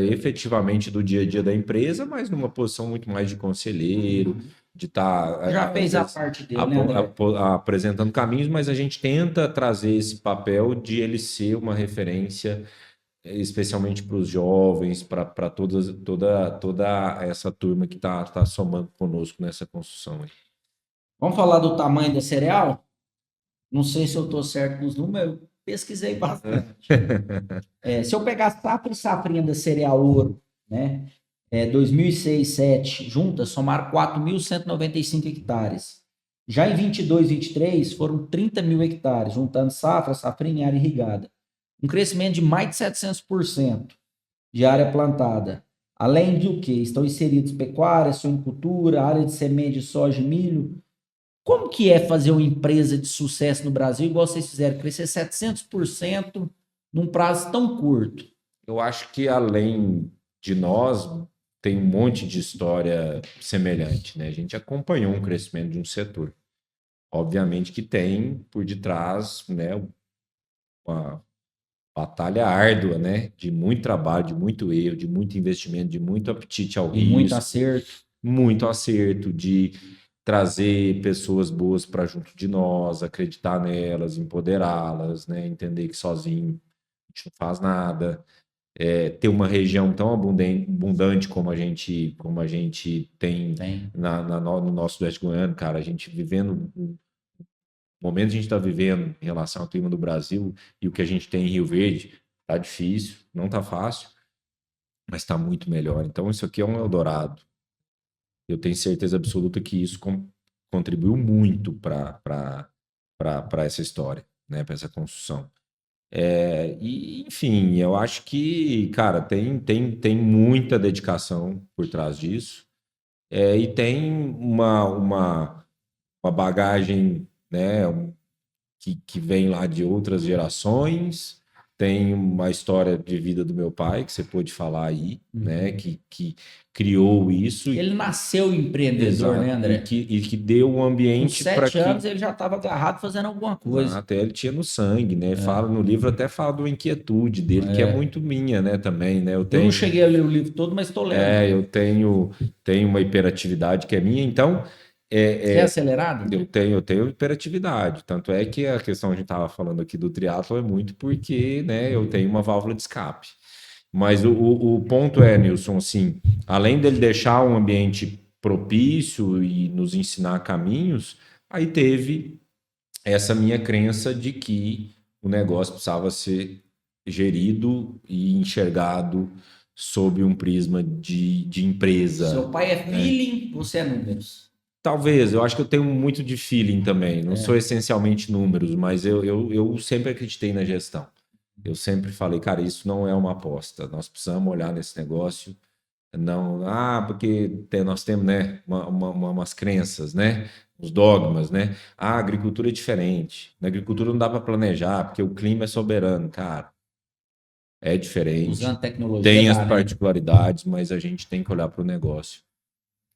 efetivamente do dia a dia da empresa, mas numa posição muito mais de conselheiro, de estar Já fez a parte dele, né, André? apresentando caminhos, mas a gente tenta trazer esse papel de ele ser uma referência, especialmente para os jovens, para toda essa turma que está somando conosco nessa construção aí. Vamos falar do tamanho da cereal? Não sei se eu estou certo com os números, eu pesquisei bastante. Se eu pegar safra e safrinha da cereal ouro, né? 2006, 2007, juntas, somaram 4.195 hectares. Já em 22, 23, foram 30 mil hectares, juntando safra, safrinha e área irrigada. Um crescimento de mais de 700% de área plantada. Além do que estão inseridos pecuária, suinocultura, área de semente de soja e milho. Como que é fazer uma empresa de sucesso no Brasil, igual vocês fizeram, crescer 700% num prazo tão curto? Eu acho que além de nós, tem um monte de história semelhante, né? A gente acompanhou um crescimento de um setor. Obviamente que tem por detrás, né, uma batalha árdua, né, de muito trabalho, de muito erro, de muito investimento, de muito apetite ao E muito risco, acerto. muito acerto, de trazer pessoas boas para junto de nós, acreditar nelas, empoderá-las, né, entender que sozinho a gente não faz nada. Ter uma região tão abundante como a gente tem no nosso Oeste Goiano, cara, a gente vivendo o momento que a gente está vivendo em relação ao clima do Brasil e o que a gente tem em Rio Verde, tá difícil, não tá fácil, mas está muito melhor. Então, isso aqui é um Eldorado. Eu tenho certeza absoluta que isso contribuiu muito para essa história, né, para essa construção. Enfim, eu acho que, cara, tem muita dedicação por trás disso, e tem uma bagagem, né, que vem lá de outras gerações, tem uma história de vida do meu pai, que você pôde falar aí, né, que criou isso. Ele nasceu empreendedor, Exato, né, André? e que deu um ambiente para que... 7 anos ele já estava agarrado fazendo alguma coisa. Até ele tinha no sangue, né? Fala no livro, até fala da inquietude dele, que é muito minha, né? Também, né? Eu não cheguei a ler o livro todo, mas estou lendo. Eu tenho uma hiperatividade que é minha, então Você é acelerado? eu tenho hiperatividade. Tanto é que a questão que a gente estava falando aqui do triatlo é muito porque, né? Eu tenho uma válvula de escape. Mas o ponto é, Nilson, assim, além dele deixar um ambiente propício e nos ensinar caminhos, aí teve essa minha crença de que o negócio precisava ser gerido e enxergado sob um prisma de empresa. Seu pai é feeling, você é números. Talvez, eu acho que eu tenho muito de feeling também. Não sou essencialmente números, mas eu sempre acreditei na gestão. Eu sempre falei, cara, isso não é uma aposta. Nós precisamos olhar nesse negócio. Não, porque nós temos, né, umas crenças, né, os dogmas, né? A agricultura é diferente. Na agricultura não dá para planejar, porque o clima é soberano, cara. É diferente. Usando tecnologia. Tem as particularidades, mas a gente tem que olhar para o negócio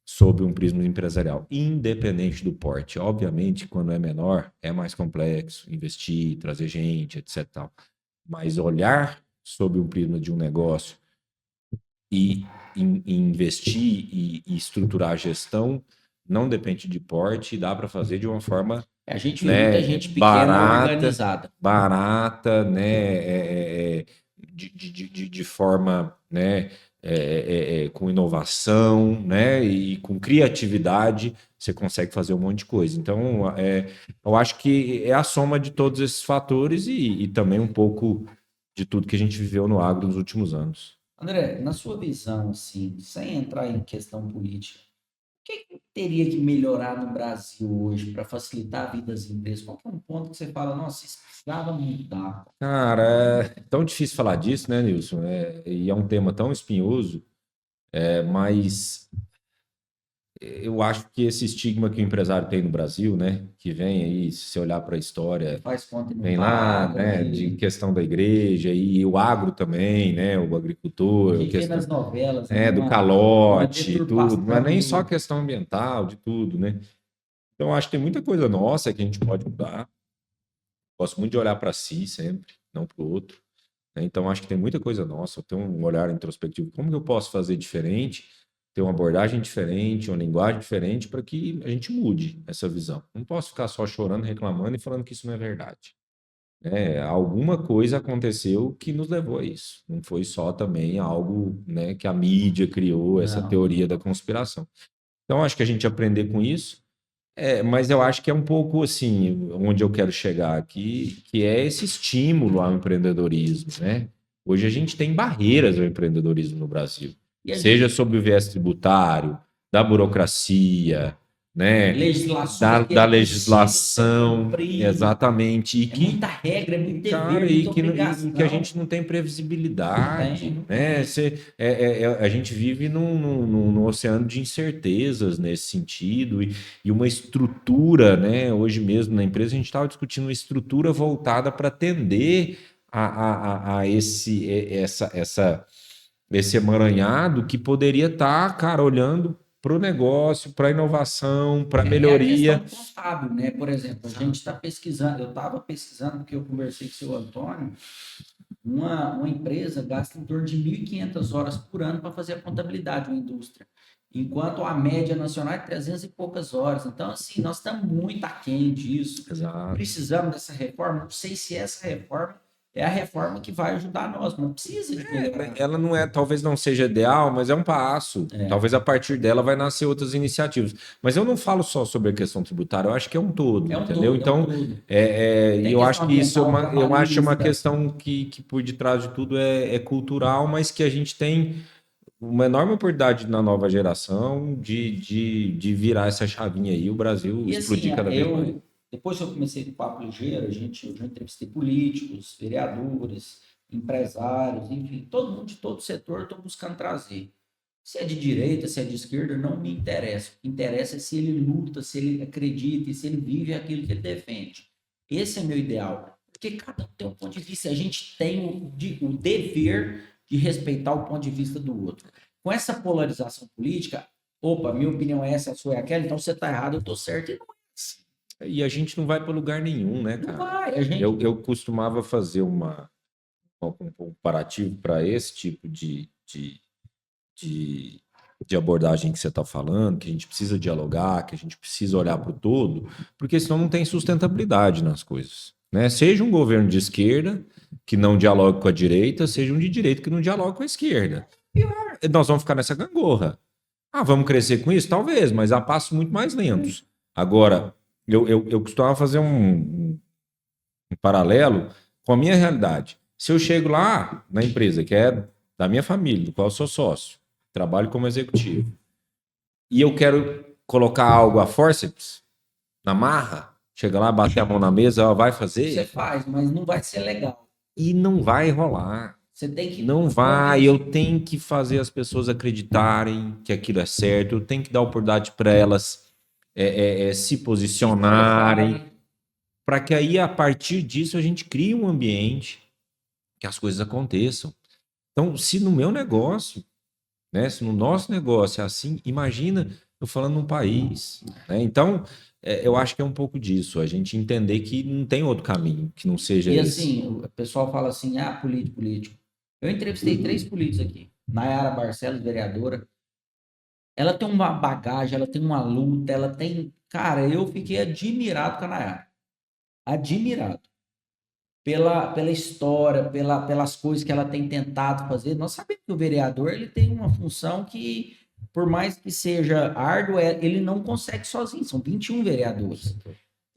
sob um prisma empresarial, independente do porte. Obviamente, quando é menor, é mais complexo investir, trazer gente, etc. Tal. Mas olhar sob um prisma de um negócio e investir e estruturar a gestão não depende de porte, dá para fazer de uma forma, a gente vê muita gente pequena, organizada. Barata, né? De forma, né? Com inovação, né? E com criatividade, você consegue fazer um monte de coisa. Então, eu acho que é a soma de todos esses fatores e também um pouco de tudo que a gente viveu no agro nos últimos anos. André, na sua visão, assim, sem entrar em questão política, teria que melhorar no Brasil hoje para facilitar a vida das empresas? Qual que é um ponto que você fala, nossa, isso precisava mudar? Cara, é tão difícil falar disso, né, Nilson? E é um tema tão espinhoso, mas eu acho que esse estigma que o empresário tem no Brasil, né, que vem aí, se você olhar para a história, Faz conta e não vem lá, paga, né, de questão da igreja e o agro também, né, o agricultor, a gente vê questão, nas novelas, né, do uma calote, tudo, não é deturpação nem só questão ambiental, de tudo, né? Então, acho que tem muita coisa nossa que a gente pode mudar. Gosto muito de olhar para si sempre, não para o outro, né? Então, acho que tem muita coisa nossa. Eu tenho um olhar introspectivo. Como que eu posso fazer diferente, ter uma abordagem diferente, uma linguagem diferente para que a gente mude essa visão? Não posso ficar só chorando, reclamando e falando que isso não é verdade. Alguma coisa aconteceu que nos levou a isso. Não foi só também algo, né, que a mídia criou, essa Não. teoria da conspiração. Então, acho que a gente aprender com isso. Mas eu acho que é um pouco assim, onde eu quero chegar aqui, que é esse estímulo ao empreendedorismo, né? Hoje a gente tem barreiras ao empreendedorismo no Brasil, E a seja gente, sobre o viés tributário, da burocracia, né? legislações que Da é impossível ser legislação, cumprido. exatamente, É muita regra, é muito cara, dever, muita e que a obrigação. gente não tem Não previsibilidade, tem, não né? tem. A gente vive num oceano de incertezas nesse sentido e uma estrutura, né? Hoje mesmo na empresa a gente estava discutindo uma estrutura voltada para atender a esse emaranhado que poderia estar, cara, olhando para o negócio, para a inovação, para a É a questão melhoria. contábil, né? Por exemplo, a gente está pesquisando, eu estava pesquisando, porque eu conversei com o seu Antônio, uma empresa gasta em torno de 1.500 horas por ano para fazer a contabilidade, uma indústria, enquanto a média nacional é 300 e poucas horas. Então, assim, nós estamos muito aquém disso. Exato. Precisamos dessa reforma. Não sei se essa reforma é a reforma que vai ajudar nós, mas precisa de melhorar. Ela não é, talvez não seja ideal, mas é um passo. Talvez a partir dela vai nascer outras iniciativas. Mas eu não falo só sobre a questão tributária, eu acho que é um todo, É um entendeu? todo, então, todo. e eu acho questão que isso é ambiental, eu acho uma trabalhista. questão que por detrás de tudo é cultural, mas que a gente tem uma enorme oportunidade na nova geração de virar essa chavinha aí, o Brasil E assim, explodir cada vez mais. depois que eu comecei com o Papo Ligeiro, eu já entrevistei políticos, vereadores, empresários, enfim, todo mundo de todo setor estou buscando trazer. Se é de direita, se é de esquerda, não me interessa. O que interessa é se ele luta, se ele acredita e se ele vive aquilo que ele defende. Esse é meu ideal. Porque cada um tem um ponto de vista. A gente tem o dever de respeitar o ponto de vista do outro. Com essa polarização política, opa, minha opinião é essa, a sua é aquela, então você está errado, eu estou certo. E não é assim. E a gente não vai para lugar nenhum, né, Não cara? vai. A gente... Eu costumava fazer um comparativo para esse tipo de abordagem que você está falando, que a gente precisa dialogar, que a gente precisa olhar para o todo, porque senão não tem sustentabilidade nas coisas, né? Seja um governo de esquerda que não dialogue com a direita, seja um de direita que não dialogue com a esquerda. Nós vamos ficar nessa gangorra. Vamos crescer com isso? Talvez, mas a passos muito mais lentos. Agora, eu costumava fazer um paralelo com a minha realidade. Se eu chego lá na empresa, que é da minha família, do qual eu sou sócio, trabalho como executivo, e eu quero colocar algo a forceps, na marra, chega lá, bater a mão na mesa, ela vai fazer. Você faz, mas não vai ser legal. E não vai rolar. Você tem que... Não vai, eu tenho que fazer as pessoas acreditarem que aquilo é certo, eu tenho que dar oportunidade para elas se posicionarem, para que aí, a partir disso, a gente crie um ambiente que as coisas aconteçam. Então, se no meu negócio, né, se no nosso negócio é assim, imagina eu falando num país, né? Então, eu acho que é um pouco disso, a gente entender que não tem outro caminho que não seja esse. E assim, o pessoal fala assim, político. Eu entrevistei 3 políticos aqui. Nayara Barcelos, vereadora. Ela tem uma bagagem, ela tem uma luta, ela tem... Cara, eu fiquei admirado com a Nayara. Admirado. Pela história, pelas coisas que ela tem tentado fazer. Nós sabemos que o vereador ele tem uma função que, por mais que seja árdua, ele não consegue sozinho. São 21 vereadores.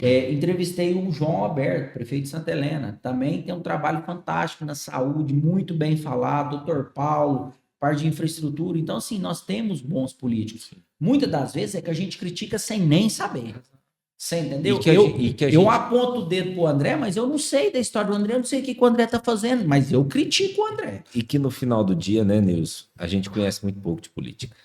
Entrevistei o João Alberto, prefeito de Santa Helena. Também tem um trabalho fantástico na saúde, muito bem falado. Doutor Paulo parte de infraestrutura. Então, assim, nós temos bons políticos. Muitas das vezes é que a gente critica sem nem saber. Você entendeu? Eu aponto o dedo pro André, mas eu não sei da história do André, eu não sei o que o André tá fazendo, mas eu critico o André. E que no final do dia, né, Nilson, a gente conhece muito pouco de política.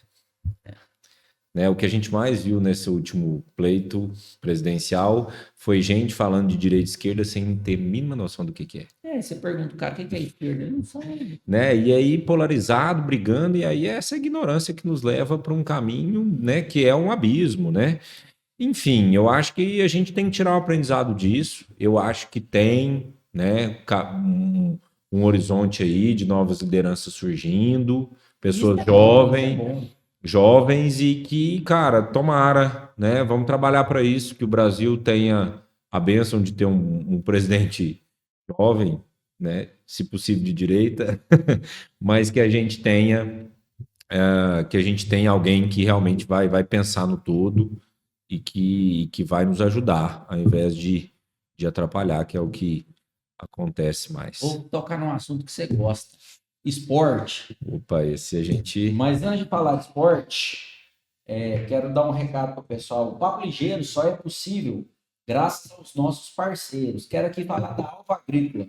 Né, o que a gente mais viu nesse último pleito presidencial foi gente falando de direita e esquerda sem ter a mínima noção do que é. Você pergunta o cara o que é esquerda, ele não sabe. Né? E aí polarizado, brigando, e aí é essa ignorância que nos leva para um caminho, né, que é um abismo, né? Enfim, eu acho que a gente tem que tirar o aprendizado disso. Eu acho que tem, né, um horizonte aí de novas lideranças surgindo, pessoas jovens e que, cara, tomara, né? Vamos trabalhar para isso, que o Brasil tenha a bênção de ter um presidente jovem, né? Se possível de direita, mas que a gente tenha alguém que realmente vai pensar no todo e que vai nos ajudar, ao invés de atrapalhar, que é o que acontece mais. Vou tocar num assunto que você gosta. Esporte. Opa, esse a gente... Mas antes de falar de esporte, quero dar um recado para o pessoal. O Papo Ligeiro só é possível graças aos nossos parceiros. Quero aqui falar da Alva Agrícola,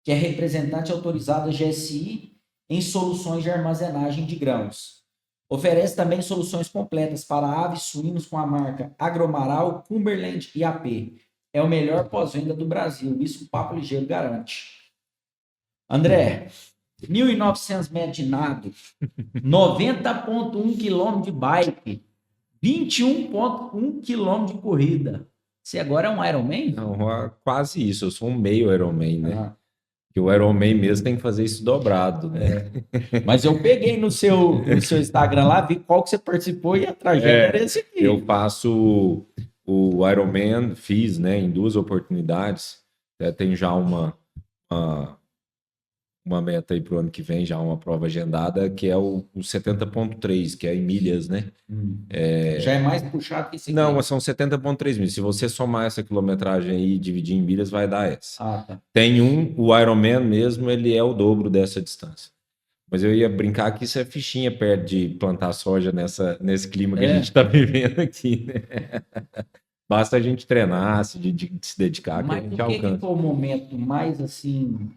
que é representante autorizada GSI em soluções de armazenagem de grãos. Oferece também soluções completas para aves e suínos com a marca Agromaral, Cumberland e AP. É o melhor pós-venda do Brasil. Isso o Papo Ligeiro garante. André, 1.900 metros de nado, 90,1 km de bike, 21,1 km de corrida. Você agora é um Ironman? Não, quase isso. Eu sou um meio Ironman, né? Que o Ironman mesmo tem que fazer isso dobrado, né? Mas eu peguei no seu Instagram lá, vi qual que você participou e a tragédia era esse aqui. Eu faço o Ironman, fiz, né, em 2 oportunidades. Tem já uma meta aí para o ano que vem, já uma prova agendada, que é o 70,3, que é em milhas, né? Já é mais puxado que esse aqui. Não, são 70,3 milhas. Se você somar essa quilometragem aí e dividir em milhas, vai dar essa. Tá. Tem o Ironman mesmo, ele é o dobro dessa distância. Mas eu ia brincar que isso é fichinha perto de plantar soja nesse clima que a gente está vivendo aqui, né? Basta a gente treinar, se dedicar, que a gente alcança. Mas o que foi o momento mais assim...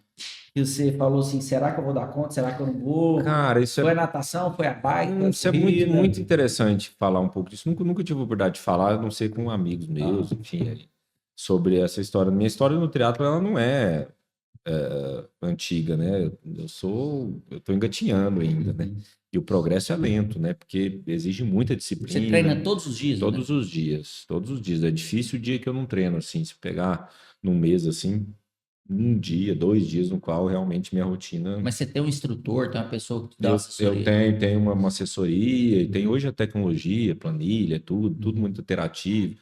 que você falou assim, será que eu vou dar conta? Será que eu não vou? Cara, isso foi a natação, foi a bike? Isso é muito, muito interessante falar um pouco disso. Nunca tive a oportunidade de falar, a não sei com amigos meus, enfim, sobre essa história. Minha história no triatlo, ela não é antiga, né? Eu tô engatinhando ainda, né? E o progresso é lento, né? Porque exige muita disciplina. Você treina todos os dias? Todos os dias. É difícil o dia que eu não treino, assim. Se pegar num mês, assim, 1 dia, 2 dias, no qual realmente minha rotina... Mas você tem um instrutor, tem uma pessoa que te dá assessoria? Eu tenho uma assessoria, e tem hoje a tecnologia, planilha, tudo muito interativo.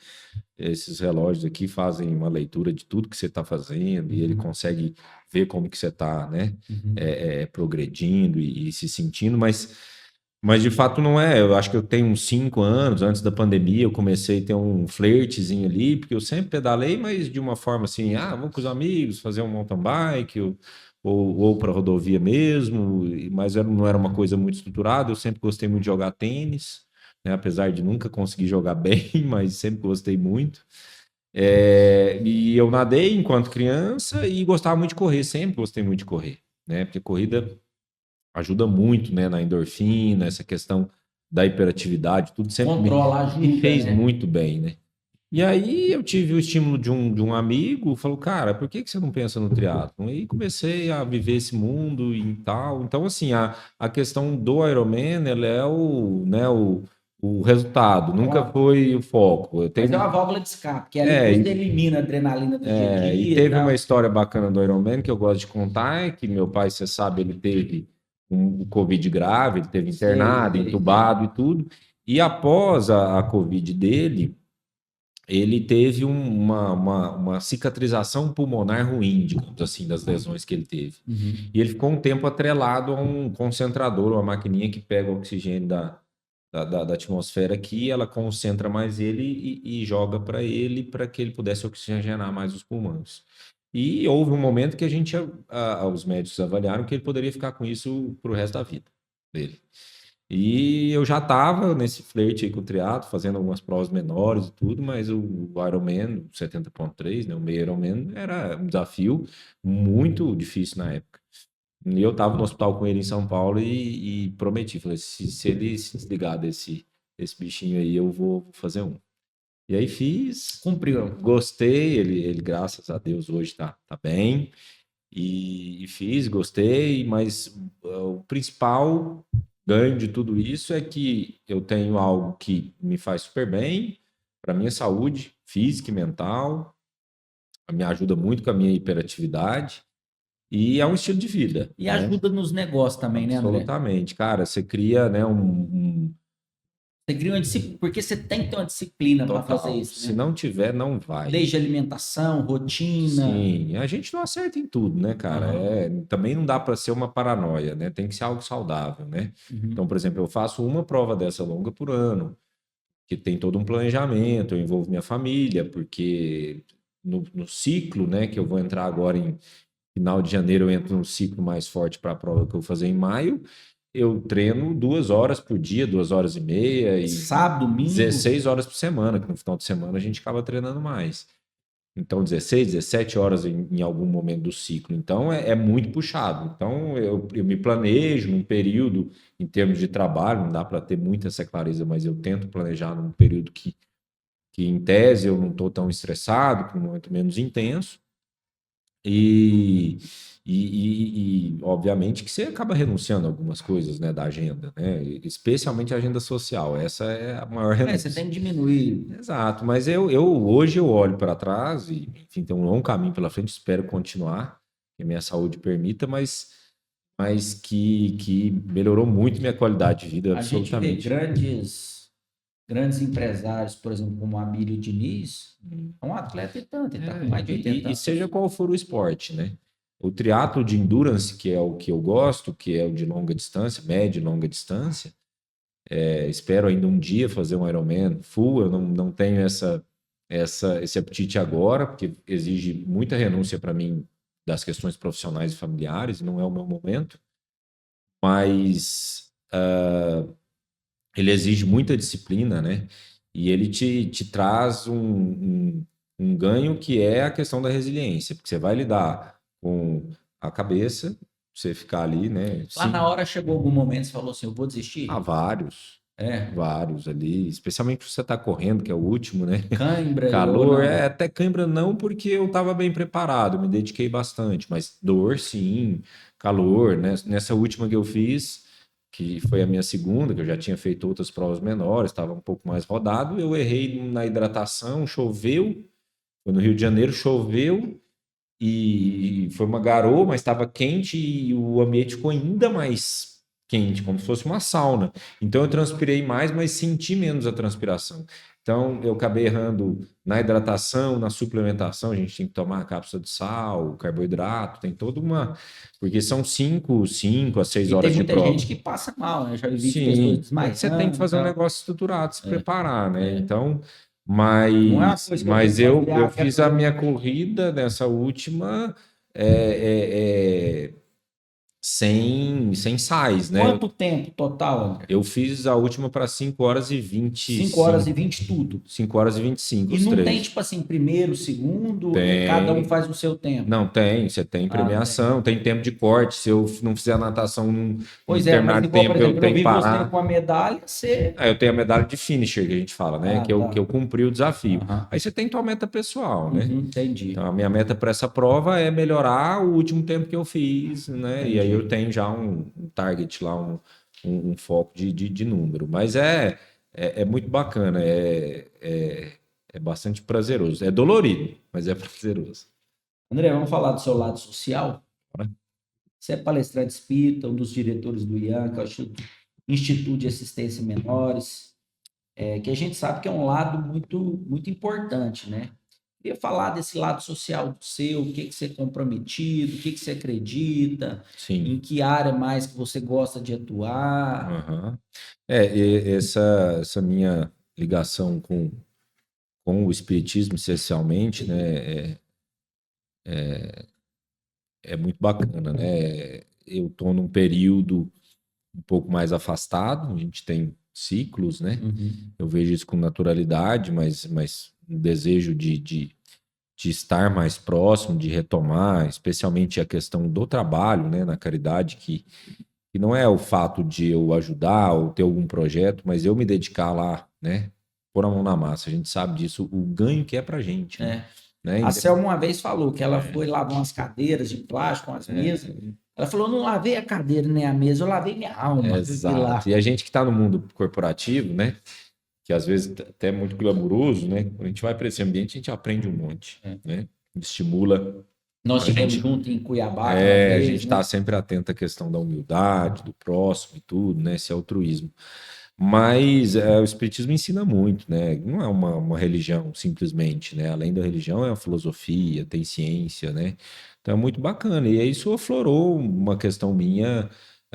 Esses relógios aqui fazem uma leitura de tudo que você está fazendo, e ele consegue ver como que você está, né, progredindo e se sentindo, mas de fato não é. Eu acho que eu tenho uns 5 anos, antes da pandemia, eu comecei a ter um flertezinho ali, porque eu sempre pedalei, mas de uma forma assim, vamos com os amigos, fazer um mountain bike, ou para rodovia mesmo, mas não era uma coisa muito estruturada. Eu sempre gostei muito de jogar tênis, né, apesar de nunca conseguir jogar bem, mas sempre gostei muito. E eu nadei enquanto criança e gostava muito de correr, sempre gostei muito de correr, né, porque corrida ajuda muito, né, na endorfina, essa questão da hiperatividade, tudo sempre me fez muito bem, né? E aí eu tive o estímulo de um amigo, falou, cara, por que você não pensa no triatlon? E aí comecei a viver esse mundo e tal. Então, assim, a questão do Ironman, ela é o resultado, nunca foi o foco. Mas é uma válvula de escape, que ali você elimina a adrenalina do dia a dia. E teve uma história bacana do Ironman que eu gosto de contar, que meu pai, você sabe, ele teve o Covid grave, ele teve internado, entubado e tudo. E após a Covid dele, ele teve uma cicatrização pulmonar ruim, digamos assim, das lesões que ele teve. E ele ficou um tempo atrelado a um concentrador, uma maquininha que pega o oxigênio da atmosfera aqui, ela concentra mais ele e joga para ele, para que ele pudesse oxigenar mais os pulmões. E houve um momento que os médicos avaliaram que ele poderia ficar com isso para o resto da vida. dele. E eu já estava nesse flerte aí com o triatlo, fazendo algumas provas menores e tudo, mas o Ironman, 70.3, né, o meio Ironman, era um desafio muito difícil na época. E eu estava no hospital com ele em São Paulo e prometi, falei, se ele se desligar desse bichinho aí, eu vou fazer um. E aí fiz. Cumpriu. Gostei, ele graças a Deus, hoje tá bem. E fiz, gostei, mas o principal ganho de tudo isso é que eu tenho algo que me faz super bem para minha saúde física e mental, me ajuda muito com a minha hiperatividade e é um estilo de vida. E ajuda nos negócios também, né, André? Absolutamente, cara, você cria, né, Você cria uma disciplina, porque você tem que ter uma disciplina para fazer isso, Se né? não tiver, não vai. Desde alimentação, rotina. Sim, a gente não acerta em tudo, né, cara? Também não dá para ser uma paranoia, né? Tem que ser algo saudável, né? Então, por exemplo, eu faço uma prova dessa longa por ano, que tem todo um planejamento, eu envolvo minha família, porque no ciclo, né, que eu vou entrar agora em final de janeiro, eu entro no ciclo mais forte para a prova que eu vou fazer em maio. Eu treino 2 horas por dia, 2 horas e meia, e sábado, domingo, 16 horas por semana, que no final de semana a gente acaba treinando mais. Então, 16, 17 horas em algum momento do ciclo. Então, é muito puxado. Então, eu me planejo num período, em termos de trabalho, não dá para ter muita essa clareza, mas eu tento planejar num período que em tese, eu não estou tão estressado, com um momento menos intenso. Obviamente que você acaba renunciando a algumas coisas, né, da agenda, né? Especialmente a agenda social. Essa é a maior renúncia. Você tem que diminuir. Exato, mas hoje eu olho para trás e, enfim, tem um longo caminho pela frente, espero continuar, que minha saúde permita, mas que melhorou muito minha qualidade de vida, absolutamente. A gente vê grandes empresários, por exemplo, como a Abílio Diniz, é um atleta e tanto, ele está com mais de 80 anos. E seja qual for o esporte, né? O triatlo de endurance, que é o que eu gosto, que é o de longa distância, média e longa distância, espero ainda um dia fazer um Ironman full, eu não tenho esse apetite agora, porque exige muita renúncia para mim das questões profissionais e familiares, não é o meu momento, mas ele exige muita disciplina, né? E ele te traz um ganho que é a questão da resiliência, porque você vai lidar com a cabeça, você ficar ali, né? Lá na hora chegou algum momento, você falou assim, eu vou desistir? Há vários. Vários ali, especialmente se você está correndo, que é o último, né? Cãibra, calor, até cãibra não, porque eu estava bem preparado, me dediquei bastante, mas dor sim, calor, né? Nessa última que eu fiz, que foi a minha segunda, que eu já tinha feito outras provas menores, estava um pouco mais rodado, eu errei na hidratação, choveu, foi no Rio de Janeiro, choveu, e foi uma garoa, mas estava quente e o ambiente ficou ainda mais quente, como se fosse uma sauna. Então eu transpirei mais, mas senti menos a transpiração. Então eu acabei errando na hidratação, na suplementação, a gente tem que tomar a cápsula de sal, carboidrato, tem toda uma... Porque são 5 a 6 horas de prova. Tem muita gente que passa mal, né? Já vi pessoas desmaiando. Mas você tem que fazer um negócio estruturado, se preparar, né? Então... Mas eu fiz a minha corrida nessa última sem sais, né? Quanto tempo total, André? Eu fiz a última para 5 horas e 20. 5 horas e 20 tudo. 5 horas e 25. E não tem, tipo assim, primeiro, segundo, cada um faz o seu tempo. Não, tem. Você tem premiação, tem tempo de corte. Se eu não fizer a natação num determinado tempo, eu tenho que parar. Você com a medalha, você... Eu tenho a medalha de finisher, que a gente fala, né? Que eu cumpri o desafio. Aí você tem tua meta pessoal, né? Entendi. Então, a minha meta para essa prova é melhorar o último tempo que eu fiz, né? Entendi. E aí eu tenho já um target lá, um foco de número. Mas é muito bacana, é bastante prazeroso. É dolorido, mas é prazeroso. André, vamos falar do seu lado social? Você é palestrante espírita, um dos diretores do IAN, que é o Instituto de Assistência a Menores, que a gente sabe que é um lado muito, muito importante, né? Queria falar desse lado social seu, o que você é comprometido, o que você acredita, em que área mais que você gosta de atuar. Essa minha ligação com o espiritismo, essencialmente, né, é muito bacana, né? Eu estou num período um pouco mais afastado, a gente tem ciclos, né? Eu vejo isso com naturalidade, mas um desejo de estar mais próximo, de retomar, especialmente a questão do trabalho, né, na caridade, que não é o fato de eu ajudar ou ter algum projeto, mas eu me dedicar lá, né, pôr a mão na massa. A gente sabe disso, o ganho que é pra gente, né? A Selma uma vez falou que ela foi lavar umas cadeiras de plástico, umas mesas. Ela falou, não lavei a cadeira nem a mesa, eu lavei minha alma. Exato. E a gente que está no mundo corporativo, né? Que às vezes até é muito glamuroso, né? Quando a gente vai para esse ambiente, a gente aprende um monte, né? Estimula. Nós estivemos juntos em Cuiabá. A gente está sempre atento à questão da humildade, do próximo e tudo, né? Esse altruísmo. Mas o Espiritismo ensina muito, né? Não é uma religião simplesmente, né? Além da religião, é uma filosofia, tem ciência, né? Então é muito bacana. E isso aflorou uma questão minha,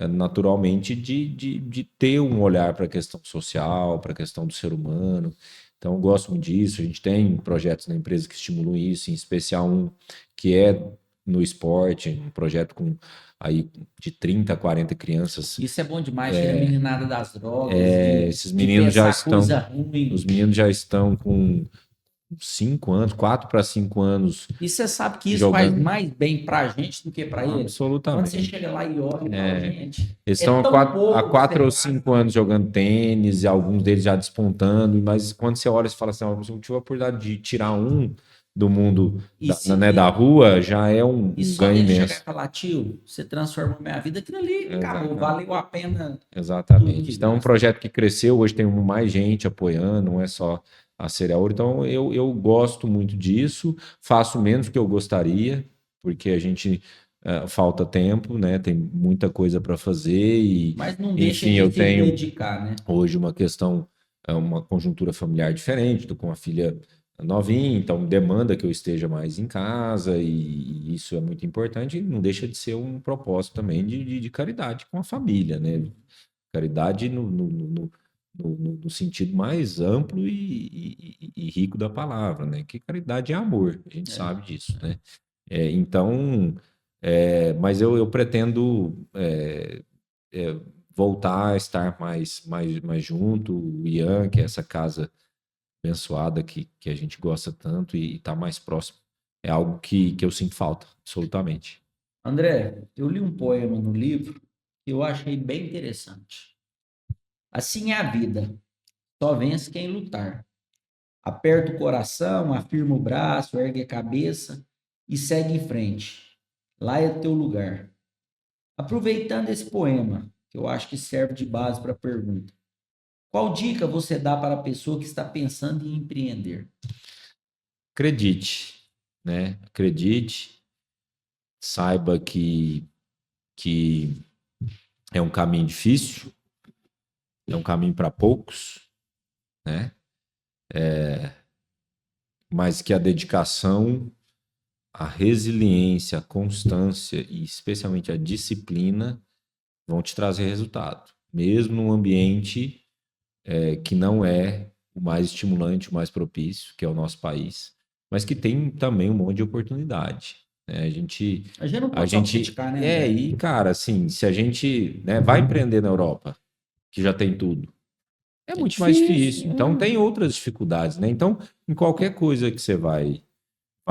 naturalmente, de ter um olhar para a questão social, para a questão do ser humano. Então eu gosto muito disso. A gente tem projetos na empresa que estimulam isso, em especial um que é no esporte, um projeto com aí de 30 a 40 crianças. Isso é bom demais, tira a meninada das drogas. Esses meninos já estão. Os meninos já estão com 5 anos, 4 para 5 anos. E você sabe que isso faz mais bem pra gente do que pra eles? Absolutamente. Quando você chega lá e olha, gente. Eles estão há 4 ou 5 anos jogando tênis, e alguns deles já despontando, mas quando você olha e fala assim, eu tive a oportunidade de tirar um do mundo da rua, já é um ganho imenso. Chegar e falar, tio, você transformou minha vida, aquilo ali, acabou, valeu a pena. Exatamente. Então, um projeto que cresceu, hoje tem mais gente apoiando, não é só a Cereal. Então, eu gosto muito disso, faço menos do que eu gostaria, porque a gente falta tempo, né? Tem muita coisa para fazer e, mas não deixa de eu tenho dedicar, né? Hoje uma questão, uma conjuntura familiar diferente, estou com uma filha novinha, então demanda que eu esteja mais em casa e isso é muito importante e não deixa de ser um propósito também de caridade com a família, né? Caridade no sentido mais amplo e rico da palavra, né? Que caridade é amor, a gente sabe disso, né? Então, mas eu pretendo voltar a estar mais junto, o Ian, que é essa casa abençoada que a gente gosta tanto e estar mais próximo. É algo que eu sinto falta, absolutamente. André, eu li um poema no livro que eu achei bem interessante. Assim é a vida, só vence quem lutar. Aperta o coração, afirma o braço, ergue a cabeça e segue em frente. Lá é teu lugar. Aproveitando esse poema, que eu acho que serve de base para a pergunta, qual dica você dá para a pessoa que está pensando em empreender? Acredite, né? Acredite, saiba que é um caminho difícil, é um caminho para poucos, né? Mas que a dedicação, a resiliência, a constância e especialmente a disciplina vão te trazer resultado, mesmo num ambiente que não é o mais estimulante, o mais propício, que é o nosso país, mas que tem também um monte de oportunidade. Né? A gente não pode criticar, né? E cara, assim, se a gente vai empreender na Europa, que já tem tudo, é muito mais difícil. Então tem outras dificuldades, né? Então, em qualquer coisa que você vai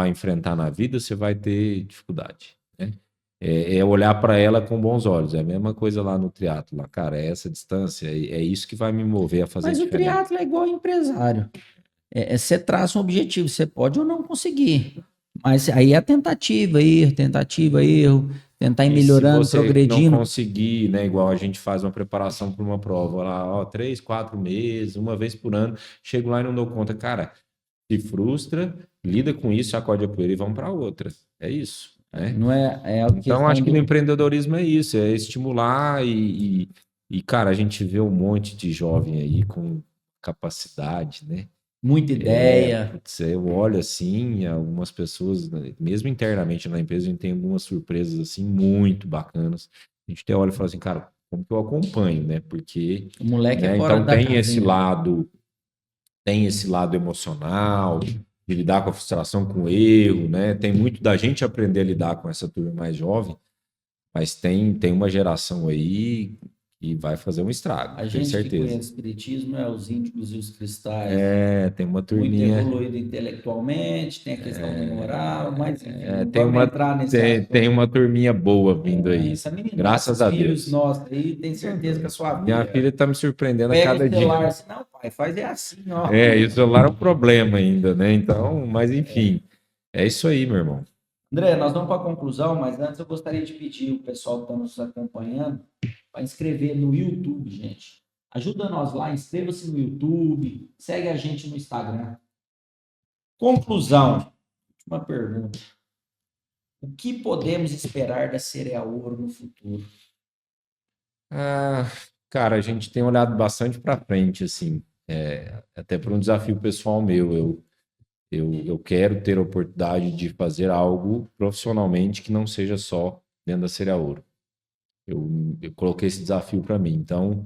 enfrentar na vida, você vai ter dificuldade, né? É olhar para ela com bons olhos. É a mesma coisa lá no triatlo. Lá, cara, é essa distância, é isso que vai me mover a fazer diferente. Mas o triatlo é igual empresário. Você traça um objetivo, você pode ou não conseguir. Mas aí é tentativa, erro, tentar ir melhorando, se você progredindo. não conseguir, né? Igual a gente faz uma preparação para uma prova lá, 3, 4 meses, uma vez por ano, chego lá e não dou conta. Cara, se frustra, lida com isso, sacode a poeira e vamos para outra. É isso. Né? Não Então, acho que no empreendedorismo é isso, é estimular e, cara, a gente vê um monte de jovem aí com capacidade, né? Muita ideia. Eu olho assim, algumas pessoas, mesmo internamente na empresa, a gente tem algumas surpresas assim muito bacanas. A gente até olha e fala assim, cara, como que eu acompanho, né? Porque o moleque é fora então da tem esse lado, emocional, de lidar com a frustração, com o erro, né? Tem muito da gente aprender a lidar com essa turma mais jovem, mas tem uma geração aí e vai fazer um estrago, A tenho gente certeza. que conhece o espiritismo é os índigos e os cristais. Tem uma turminha... Muito evoluído intelectualmente, tem a questão do moral, mas enfim, não tem vamos entrar nesse assunto. Tem uma turminha boa vindo aí. Essa menina, Graças a filhos Deus. nossos aí, tem certeza que a sua vida... Minha filha tá me surpreendendo a Pega cada o celular dia. assim, não, pai, faz assim, ó. E o celular é um problema ainda, né? Então, mas enfim, é isso aí, meu irmão. André, nós vamos para a conclusão, mas antes eu gostaria de pedir o pessoal que está nos acompanhando para inscrever no YouTube, gente. Ajuda nós lá, inscreva-se no YouTube, segue a gente no Instagram. Conclusão, última pergunta. O que podemos esperar da Cereal Ouro no futuro? Cara, a gente tem olhado bastante para frente, assim, até para um desafio pessoal meu. Eu quero ter a oportunidade de fazer algo profissionalmente que não seja só dentro da Cereal Ouro. Eu coloquei esse desafio para mim. Então,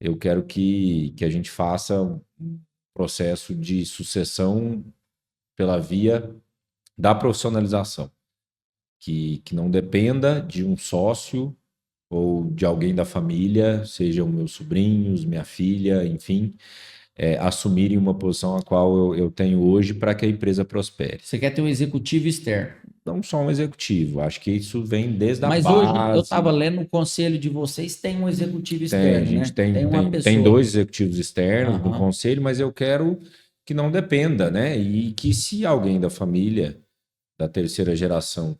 eu quero que a gente faça um processo de sucessão pela via da profissionalização, que não dependa de um sócio ou de alguém da família, sejam meus sobrinhos, minha filha, enfim, assumirem uma posição a qual eu tenho hoje para que a empresa prospere. Você quer ter um executivo externo? Não só um executivo, acho que isso vem desde a base. Mas hoje eu estava lendo no conselho de vocês, tem um executivo externo, a gente né? tem dois executivos externos no conselho, mas eu quero que não dependa, né? E que se alguém da família, da terceira geração,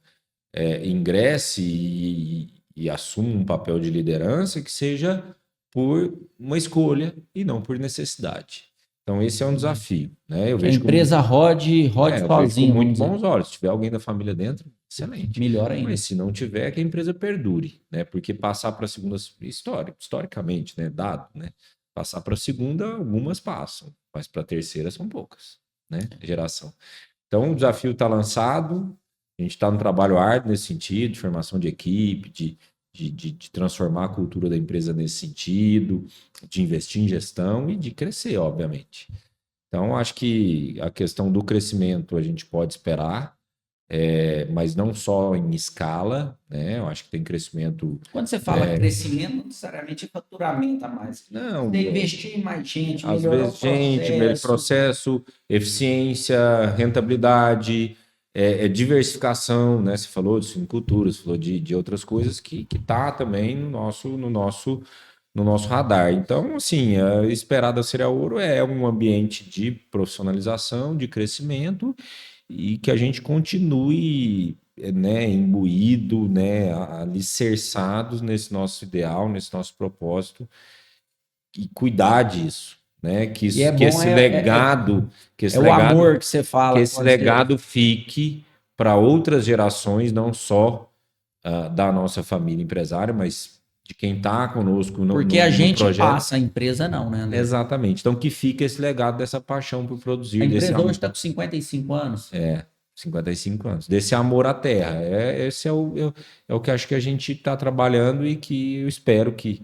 ingresse e assuma um papel de liderança, que seja por uma escolha e não por necessidade. Então, esse é um desafio, né? Eu vejo a empresa rode sozinha. Com muito bons olhos. Se tiver alguém da família dentro, excelente. Melhor ainda. Mas se não tiver, que a empresa perdure, né? Porque passar para a segunda, historicamente, né? Dado, né? Passar para a segunda, algumas passam, mas para a terceira são poucas, né? Geração. Então, o desafio está lançado, a gente está no trabalho árduo nesse sentido, de formação de equipe, de transformar a cultura da empresa nesse sentido, de investir em gestão e de crescer, obviamente. Então, acho que a questão do crescimento a gente pode esperar, mas não só em escala, né? Eu acho que tem crescimento... Quando você fala crescimento, não necessariamente é faturamento a mais. Não. Você investir em mais gente, às vezes, processo, eficiência, rentabilidade... diversificação, né? Você falou de suinocultura, você falou de outras coisas que tá também no nosso radar. Então, assim, esperar da Cereal Ouro é um ambiente de profissionalização, de crescimento e que a gente continue, né, imbuído, né, alicerçados nesse nosso ideal, nesse nosso propósito e cuidar disso. Né? Que esse legado, o amor que você fala, que esse legado fique para outras gerações, não só da nossa família empresária, mas de quem está conosco no Porque a gente projeto. Passa, a empresa não, né, André? Exatamente. Então que fique esse legado dessa paixão por produzir. A empresa hoje está com 55 anos. 55 anos. Desse amor à terra. Esse é o que acho que a gente está trabalhando e que eu espero que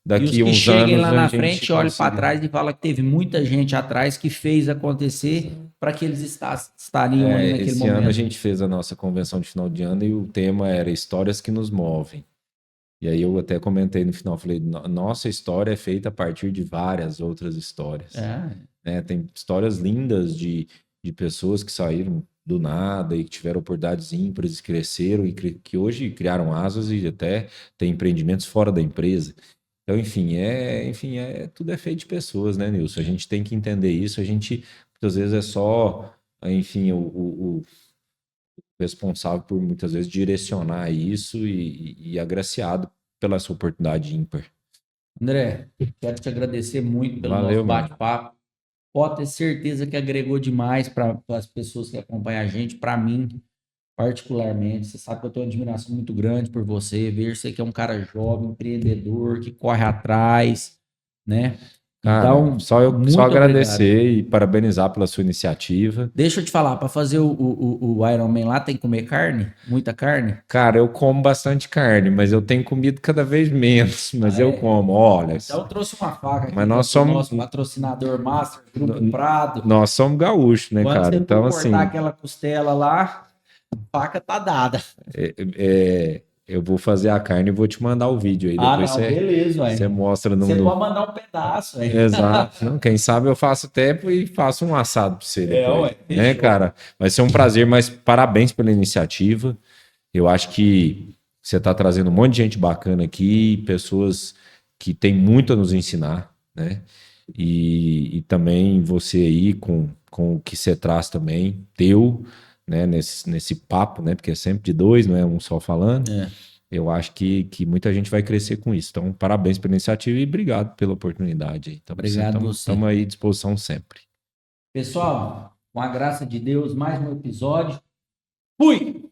daqui uns cheguem anos lá na frente, olhem para trás e falam que teve muita gente atrás que fez acontecer para que eles estariam ali naquele esse momento. Ano a gente fez a nossa convenção de final de ano e o tema era histórias que nos movem. E aí eu até comentei no final, falei, nossa história é feita a partir de várias outras histórias. Tem histórias lindas de pessoas que saíram do nada e que tiveram oportunidades ímpares, cresceram e que hoje criaram asas e até têm empreendimentos fora da empresa. Então, enfim, tudo é feito de pessoas, né, Nilson? A gente tem que entender isso. A gente, muitas vezes, é só, enfim, o responsável por, muitas vezes, direcionar isso e agraciado pela essa oportunidade ímpar. André, quero te agradecer muito pelo nosso bate-papo. Pode ter certeza que agregou demais para as pessoas que acompanham a gente, para mim, particularmente. Você sabe que eu tenho uma admiração muito grande por você, ver você que é um cara jovem, empreendedor, que corre atrás, né? Então, só agradecer e parabenizar pela sua iniciativa. Deixa eu te falar, para fazer o Ironman lá, tem que comer carne? Muita carne? Cara, eu como bastante carne, mas eu tenho comido cada vez menos, mas eu como, olha. Então eu trouxe uma faca aqui, mas nós somos nosso patrocinador master, Grupo Prado. Nós somos gaúchos, né, cara? Então, assim, cortar aquela costela lá, a faca tá dada. Eu vou fazer a carne e vou te mandar o vídeo aí. Depois beleza, ué. você mostra Você pode mandar um pedaço, ué. Exato. Não, quem sabe eu faço tempo e faço um assado para você depois. Ué, né, cara? Vai ser um prazer, mas parabéns pela iniciativa. Eu acho que você está trazendo um monte de gente bacana aqui, pessoas que têm muito a nos ensinar, né? E também você aí com o que você traz também, né? Nesse papo, né? Porque é sempre de dois, não é um só falando. Eu acho que muita gente vai crescer com isso. Então, parabéns pela iniciativa e obrigado pela oportunidade. Obrigado você. Estamos aí à disposição sempre. Pessoal, com a graça de Deus, mais um episódio. Fui!